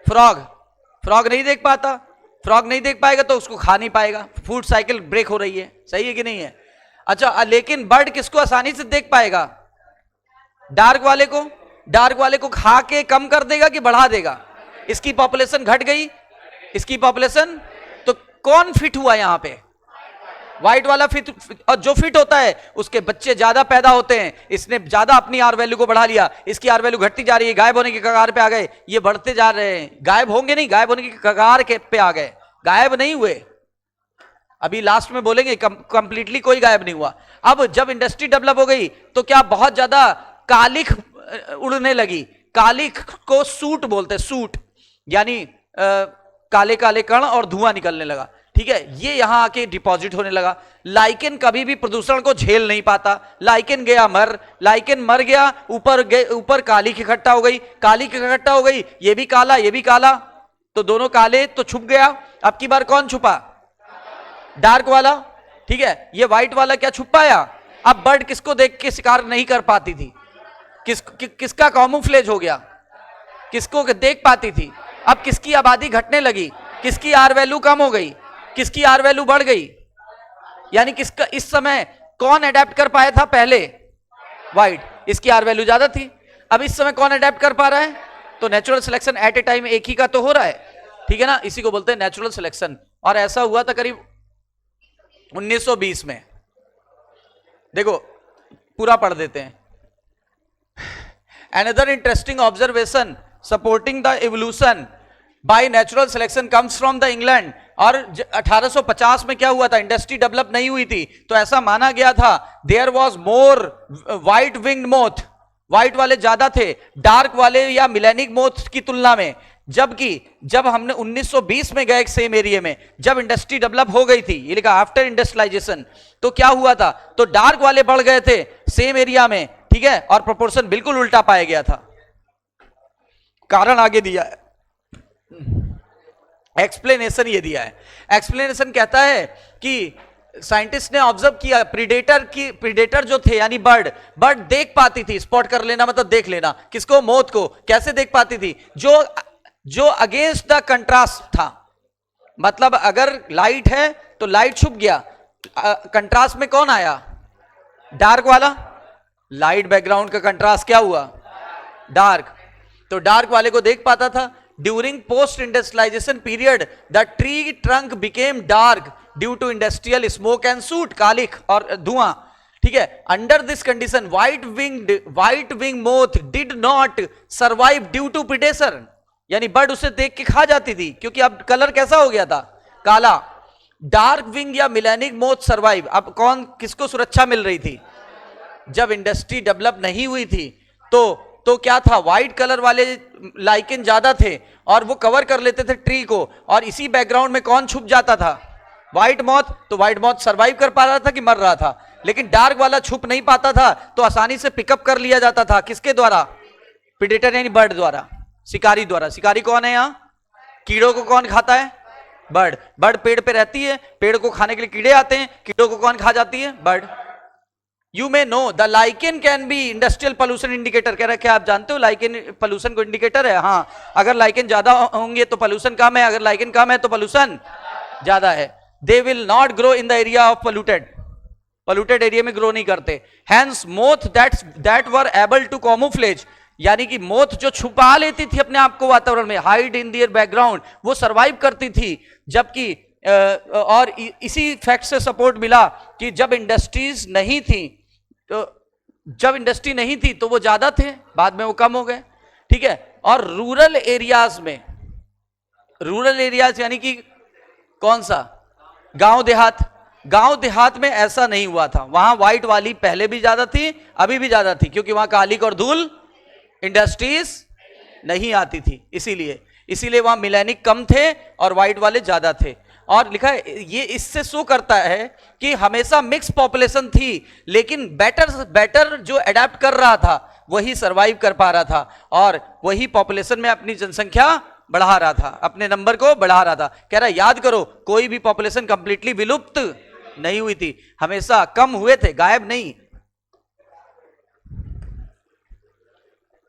S1: फ्रॉग नहीं देख पाता। फ्रॉग नहीं देख पाएगा तो उसको खा नहीं पाएगा, फूड साइकिल ब्रेक हो रही है, सही है कि नहीं है? अच्छा, लेकिन बर्ड किसको आसानी से देख पाएगा? डार्क वाले को खा के कम कर देगा कि बढ़ा देगा? इसकी पॉपुलेशन घट गई, इसकी पॉपुलेशन, तो कौन फिट हुआ यहां पे? व्हाइट वाला फिट, और जो फिट होता है उसके बच्चे ज्यादा पैदा होते हैं। इसने ज्यादा अपनी आर वैल्यू को बढ़ा लिया, इसकी आर वैल्यू घटती जा रही है, गायब होने की कगार पे आ गए। ये बढ़ते जा रहे हैं, गायब होंगे नहीं, गायब होने की कगार के पे आ गए, गायब नहीं हुए। अभी लास्ट में बोलेंगे कंप्लीटली कोई गायब नहीं हुआ। अब जब इंडस्ट्री डेवलप हो गई तो क्या बहुत ज्यादा कालिख उड़ने लगी। कालिख को सूट बोलते हैं, सूट यानी काले काले कण और धुआं निकलने लगा, ठीक है। ये यहां आके डिपॉजिट होने लगा। लाइकेन कभी भी प्रदूषण को झेल नहीं पाता, लाइकेन मर गया, ऊपर कालिख इकट्ठा हो गई, ये भी काला, तो दोनों काले तो छुप गया। अब की बार कौन छुपा? डार्क वाला, ठीक है। ये व्हाइट वाला क्या छुप पाया? अब बर्ड किसको देख के शिकार नहीं कर पाती थी? किसका कैमोफ्लेज हो गया? किसको देख पाती थी? अब किसकी आबादी घटने लगी? किसकी आर वैल्यू कम हो गई? किसकी आर वैल्यू बढ़ गई? यानी किसका इस समय कौन अडेप्ट कर पाया था? पहले व्हाइट, इसकी आर वैल्यू ज्यादा थी। अब इस समय कौन अडेप्ट कर पा रहा है? तो natural selection at a time एक ही का तो हो रहा है, ठीक है ना, इसी को बोलते हैं नेचुरल सिलेक्शन। और ऐसा हुआ था करीब 1920 में। देखो पूरा पढ़ देते हैं। Another interesting observation supporting the evolution by natural selection comes from the England। और 1850 में क्या हुआ था? इंडस्ट्री डेवलप नहीं हुई थी, तो ऐसा माना गया था there was more white winged moth, white वाले ज्यादा थे डार्क वाले या मिलेनिक मोथ की तुलना में। जबकि जब हमने 1920 में गए सेम एरिया में, जब इंडस्ट्री डेवलप हो गई थी, ये लिखा आफ्टर इंडस्ट्रियलाइजेशन, तो क्या हुआ था? तो डार्क वाले बढ़ गए थे सेम एरिया में, ठीक है, और प्रोपोर्शन बिल्कुल उल्टा पाया गया था। कारण आगे दिया है, एक्सप्लेनेशन ये दिया है। एक्सप्लेनेशन कहता है कि साइंटिस्ट ने ऑब्जर्व किया प्रीडेटर जो थे यानी बर्ड देख पाती थी, स्पॉट कर लेना मतलब देख लेना, किसको? मौत को। कैसे देख पाती थी? जो अगेंस्ट द कंट्रास्ट था, मतलब अगर लाइट है तो लाइट छुप गया, कंट्रास्ट में कौन आया? डार्क वाला। लाइट बैकग्राउंड का कंट्रास्ट क्या हुआ? डार्क। तो डार्क वाले को देख पाता था। During post industrialisation period the tree trunk became dark due to industrial smoke and soot, कालिख और धुआं, ठीक है। Under this condition white wing moth did not survive due to predation, यानी बर्ड उसे देख के खा जाती थी क्योंकि अब कलर कैसा हो गया था? काला। डार्क विंग या मिलेनिक मोथ सर्वाइव। अब कौन किसको सुरक्षा मिल रही थी? जब इंडस्ट्री डेवलप नहीं हुई थी तो क्या था? व्हाइट कलर वाले लाइकेन ज्यादा थे और वो कवर कर लेते थे ट्री को, और इसी बैकग्राउंड में कौन छुप जाता था? White moth. तो व्हाइट मॉथ सर्वाइव कर पा रहा था कि मर रहा था? लेकिन डार्क वाला छुप नहीं पाता था, तो आसानी से पिकअप कर लिया जाता था। किसके द्वारा? प्रीडेटर यानी बर्ड द्वारा, शिकारी द्वारा। शिकारी कौन है यहां? कीड़ों को कौन खाता है? बर्ड पेड़ पे रहती है, पेड़ को खाने के लिए कीड़े आते हैं, कीड़ों को कौन खा जाती है? Bird. You may know the lichen can be industrial pollution indicator. कह रहे क्या आप जानते हो लाइकेन पोल्यूशन को इंडिकेटर है? हाँ, अगर लाइकेन ज्यादा होंगे तो पोल्यूशन कम है, अगर लाइकेन कम है तो पोल्यूशन ज्यादा है। They will not grow in the area of polluted area में ग्रो नहीं करते। Hence moth that were able to camouflage, यानी कि मोथ जो छुपा लेती थी अपने आप को वातावरण में, हाइड इन देयर बैकग्राउंड, वो सरवाइव करती थी। जबकि और इसी फैक्ट से सपोर्ट मिला कि जब इंडस्ट्री नहीं थी तो वो ज्यादा थे, बाद में वो कम हो गए, ठीक है। और रूरल एरियाज यानी कि कौन सा? गांव देहात में ऐसा नहीं हुआ था। वहां व्हाइट वाली पहले भी ज्यादा थी, अभी भी ज्यादा थी, क्योंकि वहां कालिक और धूल इंडस्ट्रीज नहीं आती थी, इसीलिए वहां मिलेनिक कम थे और व्हाइट वाले ज्यादा थे। और लिखा है ये इससे शो करता है कि हमेशा मिक्स पॉपुलेशन थी, लेकिन बेटर जो अडेप्ट कर रहा था वही सरवाइव कर पा रहा था, और वही पॉपुलेशन में अपनी जनसंख्या बढ़ा रहा था, अपने नंबर को बढ़ा रहा था। कह रहा याद करो, कोई भी पॉपुलेशन कंप्लीटली विलुप्त नहीं हुई थी, हमेशा कम हुए थे, गायब नहीं।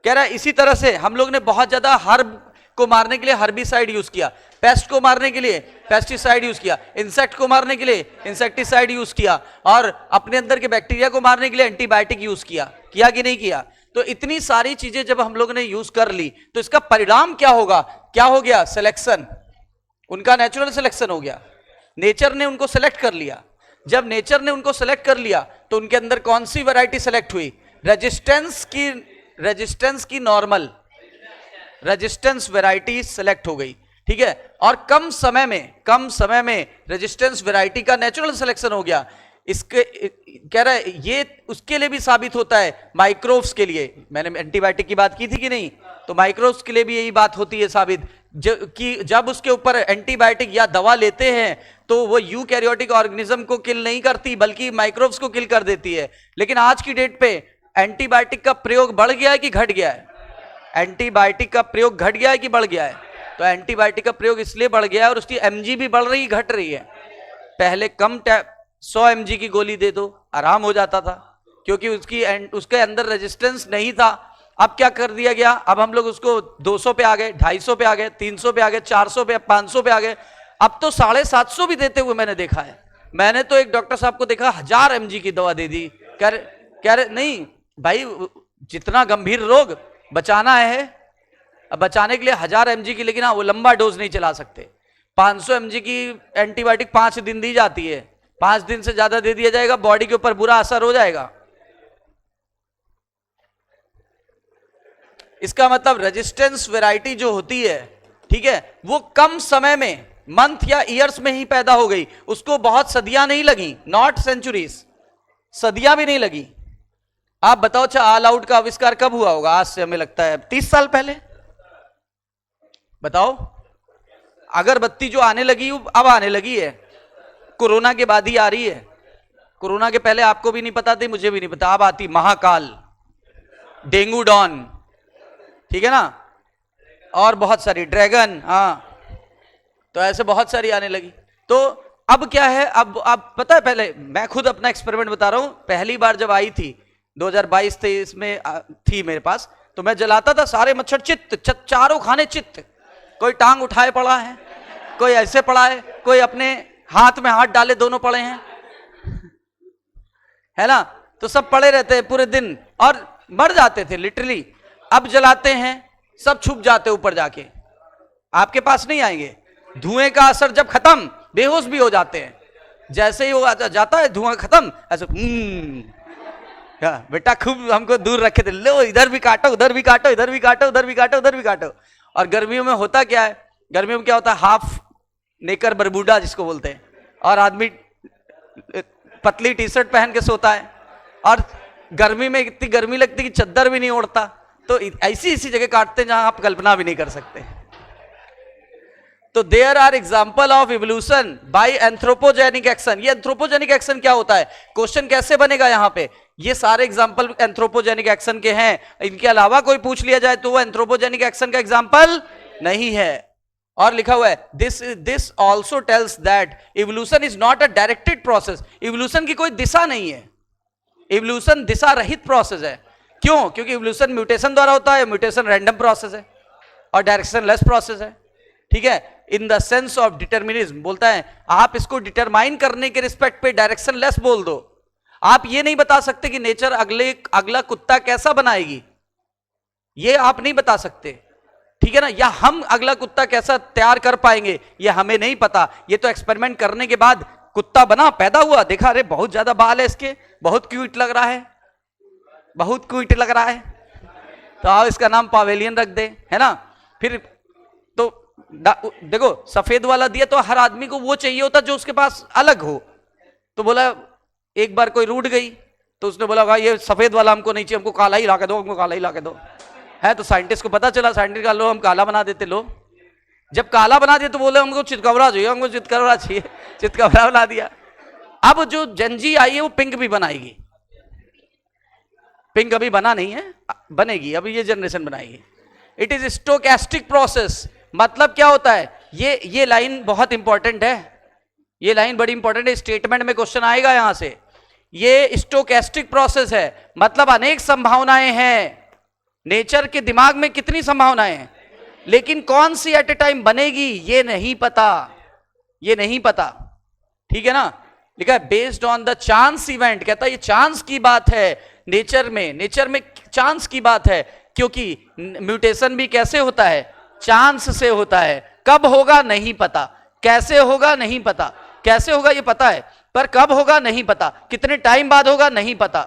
S1: कह रहा इसी तरह से हम लोग ने बहुत ज्यादा हर्ब को मारने के लिए हर्बिसाइड यूज किया, पेस्ट को मारने के लिए पेस्टिसाइड यूज किया, इंसेक्ट को मारने के लिए इंसेक्टिसाइड यूज किया, और अपने अंदर के बैक्टीरिया को मारने के लिए एंटीबायोटिक यूज किया कि नहीं किया? तो इतनी सारी चीजें जब हम लोग ने यूज कर ली तो इसका परिणाम क्या होगा? क्या हो गया? सिलेक्शन, उनका नेचुरल सिलेक्शन हो गया। नेचर ने उनको सेलेक्ट कर लिया। जब नेचर ने उनको सेलेक्ट कर लिया तो उनके अंदर कौन सी वैरायटी सेलेक्ट हुई? रेजिस्टेंस की नॉर्मल रेजिस्टेंस वैरायटी सेलेक्ट हो गई, ठीक है। और कम समय में रेजिस्टेंस वैरायटी का नेचुरल सिलेक्शन हो गया। इसके कह रहा है ये उसके लिए भी साबित होता है, माइक्रोब्स के लिए। मैंने एंटीबायोटिक की बात की थी कि नहीं? तो माइक्रोब्स के लिए भी यही बात होती है साबित, कि जब उसके ऊपर एंटीबायोटिक या दवा लेते हैं तो वो यूकैरियोटिक ऑर्गेनिज्म को किल नहीं करती, बल्कि माइक्रोब्स को किल कर देती है। लेकिन आज की डेट पे एंटीबायोटिक का प्रयोग बढ़ गया है कि घट गया है? एंटीबायोटिक का प्रयोग घट गया है कि बढ़ गया है? तो एंटीबायोटिक का प्रयोग इसलिए बढ़ गया और उसकी एमजी भी बढ़ रही घट रही है। पहले कम 100 mg की गोली दे दो, आराम हो जाता था, क्योंकि उसके अंदर रेजिस्टेंस नहीं था। अब क्या कर दिया गया, अब हम लोग उसको 200 पे आ गए, 250 पे आ गए, 300 पे आ गए, 400 पे, 500 पे आ गए, अब तो 750 भी देते हुए मैंने देखा है। मैंने तो एक डॉक्टर साहब को देखा 1000 mg की दवा दे दी, कह रहे नहीं भाई, जितना गंभीर रोग बचाना है, अब बचाने के लिए 1000 mg की, लेकिन वो लंबा डोज नहीं चला सकते। 500 mg की एंटीबायोटिक 5 दिन दी जाती है, 5 दिन से ज्यादा दे दिया जाएगा, बॉडी के ऊपर बुरा असर हो जाएगा। इसका मतलब रेजिस्टेंस वैरायटी जो होती है, ठीक है, वो कम समय में, मंथ या ईयर्स में ही पैदा हो गई, उसको बहुत सदियां नहीं लगी, नॉट सेंचुरीज, सदियां भी नहीं लगी। आप बताओ, अच्छा ऑल आउट का आविष्कार कब हुआ होगा? आज से हमें लगता है 30 साल पहले। बताओ, अगरबत्ती जो आने लगी अब आने लगी है, कोरोना के बाद ही आ रही है। कोरोना के पहले आपको भी नहीं पता थी, मुझे भी नहीं पता, अब आती महाकाल, डेंगू डॉन, ठीक है ना, और बहुत सारी ड्रैगन, हाँ, तो ऐसे बहुत सारी आने लगी। तो अब क्या है, अब पता है, पहले मैं खुद अपना एक्सपेरिमेंट बता रहा हूं, पहली बार जब आई थी 2022-23 में थी मेरे पास, तो मैं जलाता था सारे मच्छर चित्त, चारों खाने चित्त, कोई टांग उठाए पड़ा है, कोई ऐसे पड़ा है, कोई अपने हाथ में हाथ डाले दोनों पड़े हैं, है ना, तो सब पड़े रहते हैं पूरे दिन और मर जाते थे लिटरली। अब जलाते हैं, सब छुप जाते ऊपर जाके, आपके पास नहीं आएंगे। धुएं का असर जब खत्म, बेहोश भी हो जाते हैं, जैसे ही वो जाता है धुआं खत्म, ऐसे बेटा खूब हमको दूर रखे थे, लो इधर भी काटो, उधर भी काटो, इधर भी काटो, उधर भी काटो, उधर भी काटो। और गर्मियों में होता क्या है, गर्मियों में क्या होता है, हाफ नेकर बरबूडा जिसको बोलते हैं, और आदमी पतली टी शर्ट पहन के सोता है, और गर्मी में इतनी गर्मी लगती कि चद्दर भी नहीं ओढ़ता, तो ऐसी जगह काटते हैं जहां आप कल्पना भी नहीं कर सकते। तो there are example of evolution by anthropogenic action. ये एंथ्रोपोजेनिक एक्शन क्या होता है, क्वेश्चन कैसे बनेगा यहां पे, ये सारे एग्जाम्पल एंथ्रोपोजेनिक एक्शन के हैं, इनके अलावा कोई पूछ लिया जाए तो वो एंथ्रोपोजेनिक एक्शन का एग्जाम्पल नहीं है। और लिखा हुआ है this also tells that evolution is not a directed process. Evolution की कोई दिशा नहीं है, इवोल्यूशन दिशा रहित प्रोसेस है। क्यों? क्योंकि इवोल्यूशन म्यूटेशन द्वारा होता है, म्यूटेशन रैंडम प्रोसेस है और डायरेक्शन लेस प्रोसेस है, ठीक है। In the sense of determinism बोलता है, आप इसको डिटरमाइन करने के रिस्पेक्ट पे डायरेक्शन लेस बोल दो। आप ये नहीं बता सकते कि नेचर अगला कुत्ता कैसा बनाएगी, ये आप नहीं बता सकते, ठीक है ना, या हम अगला कुत्ता कैसा तैयार कर पाएंगे ये हमें नहीं पता। ये तो एक्सपेरिमेंट करने के बाद कुत्ता बना, पैदा हुआ, देखा अरे बहुत ज्यादा बाल है इसके, बहुत क्यूट लग रहा है, बहुत क्यूट लग रहा है, तो आओ इसका नाम पावेलियन रख दे, है ना। फिर तो देखो सफेद वाला दिया तो हर आदमी को वो चाहिए होता जो उसके पास अलग हो, तो बोला एक बार कोई रूठ गई तो उसने बोला भाई ये सफेद वाला हमको नहीं चाहिए, हमको काला ही ला के दो, हमको काला ही ला के दो, है। तो साइंटिस्ट को पता चला, साइंटिस्ट का लो हम काला बना देते, लो जब काला बना दिया तो बोले हमको चितकबरा चाहिए, हमको चितकबरा चाहिए, चितकबरा बना दिया। अब जो जनजी आई है वो पिंक भी बनाएगी, पिंक अभी बना नहीं है, बनेगी, अभी ये जनरेशन बनाएगी। It is stochastic process. मतलब क्या होता है, ये लाइन बहुत इंपॉर्टेंट है, ये लाइन बड़ी इंपॉर्टेंट है, स्टेटमेंट में क्वेश्चन आएगा यहां से। ये स्टोकेस्टिक प्रोसेस है, मतलब अनेक संभावनाएं हैं। नेचर के दिमाग में कितनी संभावनाएं हैं, लेकिन कौन सी एट ए टाइम बनेगी ये नहीं पता, ये नहीं पता, ठीक है ना। लिखा है based on the chance event, कहता है ये चांस की बात है, नेचर में चांस की बात है, क्योंकि म्यूटेशन भी कैसे होता है, चांस से होता है। कब होगा नहीं पता, कैसे होगा नहीं पता, कैसे होगा ये पता है पर कब होगा नहीं पता, कितने टाइम बाद होगा नहीं पता,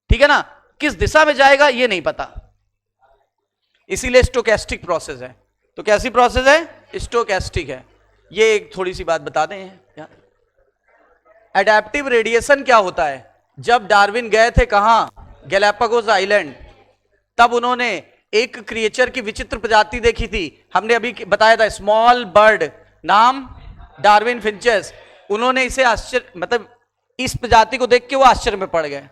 S1: ठीक है ना, किस दिशा में जाएगा ये नहीं पता, इसीलिए स्टोकेस्टिक प्रोसेस है। तो कैसी प्रोसेस है, स्टोकेस्टिक है। ये एक थोड़ी सी बात बता दें यार, एडेप्टिव रेडिएशन क्या होता है। जब डार्विन गए थे कहां, गैलापागोस आइलैंड, तब उन्होंने एक क्रिएचर की विचित्र प्रजाति देखी थी, हमने अभी बताया था, स्मॉल बर्ड, नाम डार्विन फिंचेस। उन्होंने इसे आश्चर्य, मतलब इस प्रजाति को देख के वो आश्चर्य में पड़ गए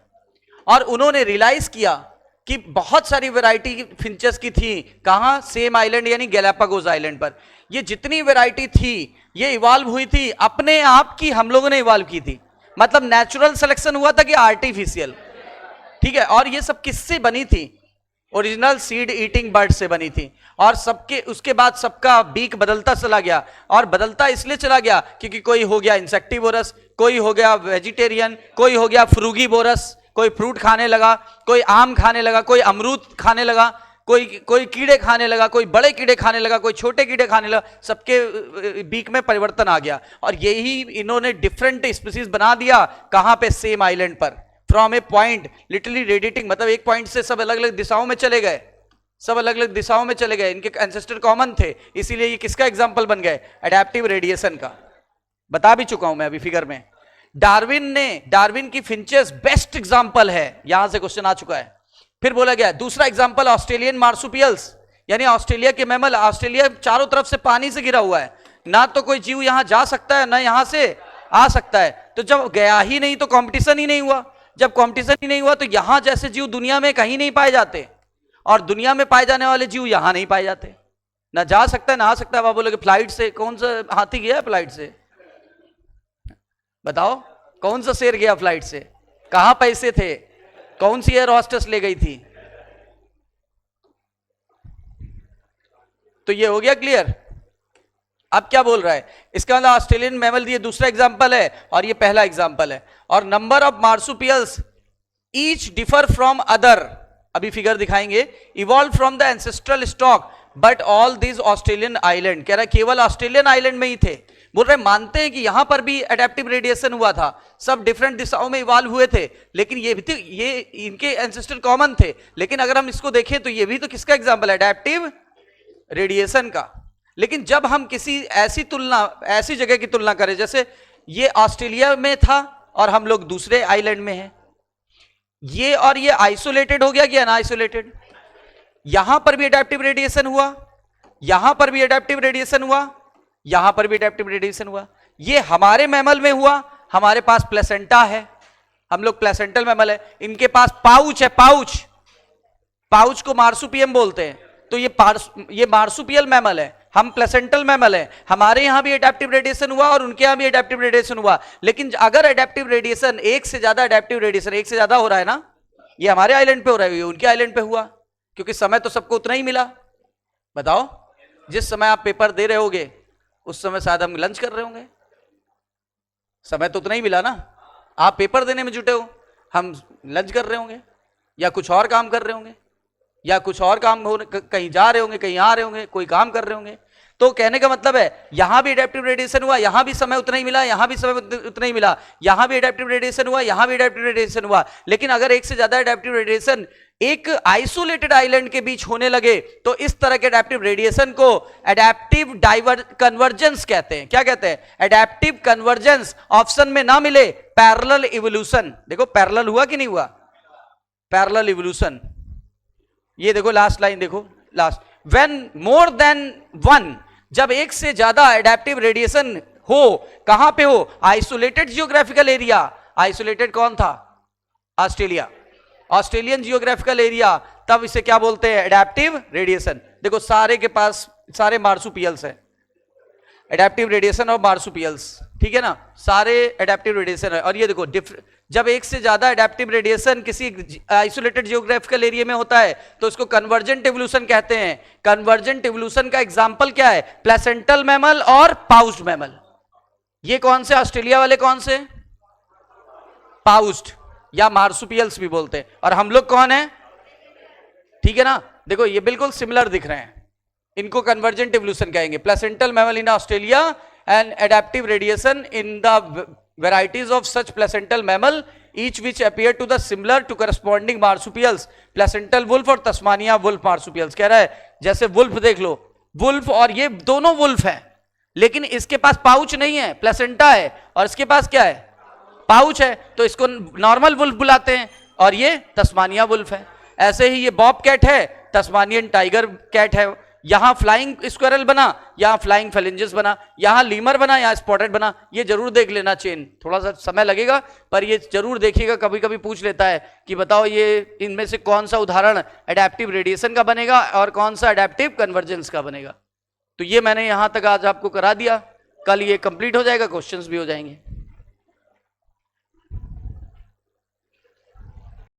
S1: और उन्होंने रियलाइज किया कि बहुत सारी वैरायटी फिंचेस की थी, कहां, सेम आइलैंड यानी गैलापागोस आइलैंड पर। ये जितनी वैरायटी थी ये इवॉल्व हुई थी अपने आप की, हम लोगों ने इवॉल्व की थी। मतलब नेचुरल सिलेक्शन हुआ था कि आर्टिफिशियल? ठीक है। और ये सब किससे बनी थी? ओरिजिनल सीड ईटिंग बर्ड से बनी थी। और सबके उसके बाद सबका बीक बदलता चला गया, और बदलता इसलिए चला गया क्योंकि कोई हो गया इंसेक्टिवोरस, कोई हो गया वेजिटेरियन, कोई हो गया फ्रूगीवोरस, कोई फ्रूट खाने लगा, कोई आम खाने लगा, कोई अमरूद खाने लगा, कोई कीड़े खाने लगा, कोई बड़े कीड़े खाने लगा, कोई छोटे कीड़े खाने लगा। सबके बीक में परिवर्तन आ गया, और यही इन्होंने डिफरेंट स्पीसीज बना दिया। कहां पे? सेम आइलैंड पर। From A point literally radiating, मतलब एक पॉइंट से सब अलग अलग दिशाओं में चले गए, सब अलग अलग दिशाओं में चले गए। इनके एंसेस्टर कॉमन थे, इसीलिए ये किसका एग्जाम्पल बन गए? एडेप्टिव रेडिएशन का। बता भी चुका हूं मैं अभी फिगर में। डार्विन की फिंचेस बेस्ट एग्जाम्पल है, यहां से क्वेश्चन आ चुका है। फिर बोला गया दूसरा एग्जाम्पल ऑस्ट्रेलियन मार्सुपियल्स, यानी ऑस्ट्रेलिया के मैमल। ऑस्ट्रेलिया चारों तरफ से पानी से घिरा हुआ है, ना तो कोई जीव यहां जा सकता है ना यहां से आ सकता है। तो जब गया ही नहीं तो कंपटीशन ही नहीं हुआ। जब कंपटीशन ही नहीं हुआ तो यहां जैसे जीव दुनिया में कहीं नहीं पाए जाते, और दुनिया में पाए जाने वाले जीव यहां नहीं पाए जाते। ना जा सकता है ना आ सकता है। आप बोलोगे फ्लाइट से कौन सा हाथी गया है फ्लाइट से? बताओ, कौन सा शेर गया फ्लाइट से? कहां पैसे थे? कौन सी एयर होस्टेस ले गई थी? तो ये हो गया क्लियर। अब क्या बोल रहा है? इसका मतलब ऑस्ट्रेलियन मैमल, ये दूसरा एग्जांपल है और ये पहला एग्जांपल है। और number of marsupials each differ from other, अभी फिगर दिखाएंगे, evolve from the ancestral stock but all this Australian island. कह रहा है केवल ऑस्ट्रेलियन आइलैंड में ही थे। बोल रहे मानते हैं कि यहां पर भी एडेप्टिव रेडिएशन हुआ था, सब डिफरेंट दिशाओं में इवॉल्व हुए थे, लेकिन ये भी ये इनके एंसेस्टर कॉमन थे। लेकिन अगर हम इसको देखें तो ये भी तो किसका एग्जांपल है? एडेप्टिव रेडिएशन का। लेकिन जब हम किसी ऐसी जगह की तुलना करें, जैसे ये ऑस्ट्रेलिया में था और हम लोग दूसरे आइलैंड में हैं, ये और ये आइसोलेटेड हो गया कि अनआइसोलेटेड? यहां पर भी एडेप्टिव रेडिएशन हुआ, यहां पर भी एडेप्टिव रेडिएशन हुआ, यहां पर भी एडेप्टिव रेडिएशन हुआ। ये हमारे मैमल में हुआ, हमारे पास प्लेसेंटा है, हम लोग प्लेसेंटल मैमल है। इनके पास पाउच है, पाउच को मार्सुपियम बोलते हैं। तो ये मार्सुपियल मैमल है, हम प्लेसेंटल मैमल है। हमारे यहां भी एडेप्टिव रेडिएशन हुआ और उनके यहां भी एडेप्टिव रेडिएशन हुआ। लेकिन अगर एडेप्टिव रेडिएशन एक से ज्यादा एडेप्टिव रेडिएशन एक से ज्यादा हो रहा है ना, ये हमारे आइलैंड पे हो रहा है, ये उनके आइलैंड पे हुआ, क्योंकि समय तो सबको उतना ही मिला। बताओ, जिस समय आप पेपर दे रहे होगे उस समय शायद हम लंच कर रहे होंगे, समय तो उतना ही मिला ना। आप पेपर देने में जुटे हो, हम लंच कर रहे होंगे, या कुछ और काम कर रहे होंगे, या कुछ और काम हो, कहीं जा रहे होंगे, कहीं आ रहे होंगे, कोई काम कर रहे होंगे। तो कहने का मतलब है यहां भी एडेप्टिव रेडिएशन हुआ, यहां भी समय उतना ही मिला, यहां भी समय उतना ही मिला, यहां भी एडेप्टिव रेडिएशन हुआ, यहां भी एडेप्टिव रेडिएशन हुआ। लेकिन अगर एक से ज्यादा एडेप्टिव रेडिएशन एक आइसोलेटेड आइलैंड के बीच होने लगे तो इस तरह के एडेप्टिव रेडिएशन को एडेप्टिव कन्वर्जेंस कहते हैं। क्या कहते हैं? Adaptive convergence. ऑप्शन में ना मिले पैरेलल इवोल्यूशन। देखो पैरेलल हुआ कि नहीं हुआ? Parallel evolution. ये देखो लास्ट लाइन, देखो last, when more than one, जब एक से ज्यादा एडेप्टिव रेडिएशन हो, कहां पे हो? Isolated geographical area. आइसोलेटेड कौन था? Australia, Australian geographical area. तब इसे क्या बोलते हैं? Adaptive radiation. देखो सारे के पास सारे मार्सुपियल्स हैं, एडेप्टिव रेडिएशन और मार्सुपियल्स, ठीक है ना, सारे एडेप्टिव रेडिएशन है। और ये देखो जब एक से ज्यादा एडेप्टिव रेडिएशन किसी आइसोलेटेड जियोग्राफिकल एरिया में होता है तो इसको कन्वर्जेंट इवोल्यूशन कहते हैं। कन्वर्जेंट इवोल्यूशन का एग्जांपल क्या है? प्लेसेंटल मैमल और पाउच्ड मैमल। ये कौन से? ऑस्ट्रेलिया वाले कौन से? पाउच्ड या मार्सुपियल्स भी बोलते हैं। और हम लोग कौन है? ठीक है ना, देखो ये बिल्कुल सिमिलर दिख रहे हैं, इनको कन्वर्जेंट इवोल्यूशन कहेंगे। Placental mammal in Australia and adaptive radiation in the varieties of such placental mammal each which appear to the similar to corresponding marsupials, placental wolf और तस्मानिया wolf marsupials। कह रहा है जैसे wolf देख लो, wolf और ये दोनों wolf है, लेकिन इसके पास पाउच नहीं है, प्लेसेंटा है, और इसके पास क्या है? पाउच है। तो इसको नॉर्मल वुल्फ बुलाते हैं और ये तस्मानिया वुल्फ है। ऐसे ही ये बॉब कैट है, तस्मानियन टाइगर कैट है। यहां फ्लाइंग स्क्वेरल बना, यहां फ्लाइंग फेलिंजस बना, यहां लीमर बना, यहां स्पॉटेड बना। ये जरूर देख लेना चेन, थोड़ा सा समय लगेगा पर ये जरूर देखिएगा। कभी कभी पूछ लेता है कि बताओ ये इनमें से कौन सा उदाहरण एडेप्टिव रेडिएशन का बनेगा और कौन सा एडेप्टिव कन्वर्जेंस का बनेगा। तो ये मैंने यहां तक आज आपको करा दिया, कल ये कंप्लीट हो जाएगा, क्वेश्चंस भी हो जाएंगे।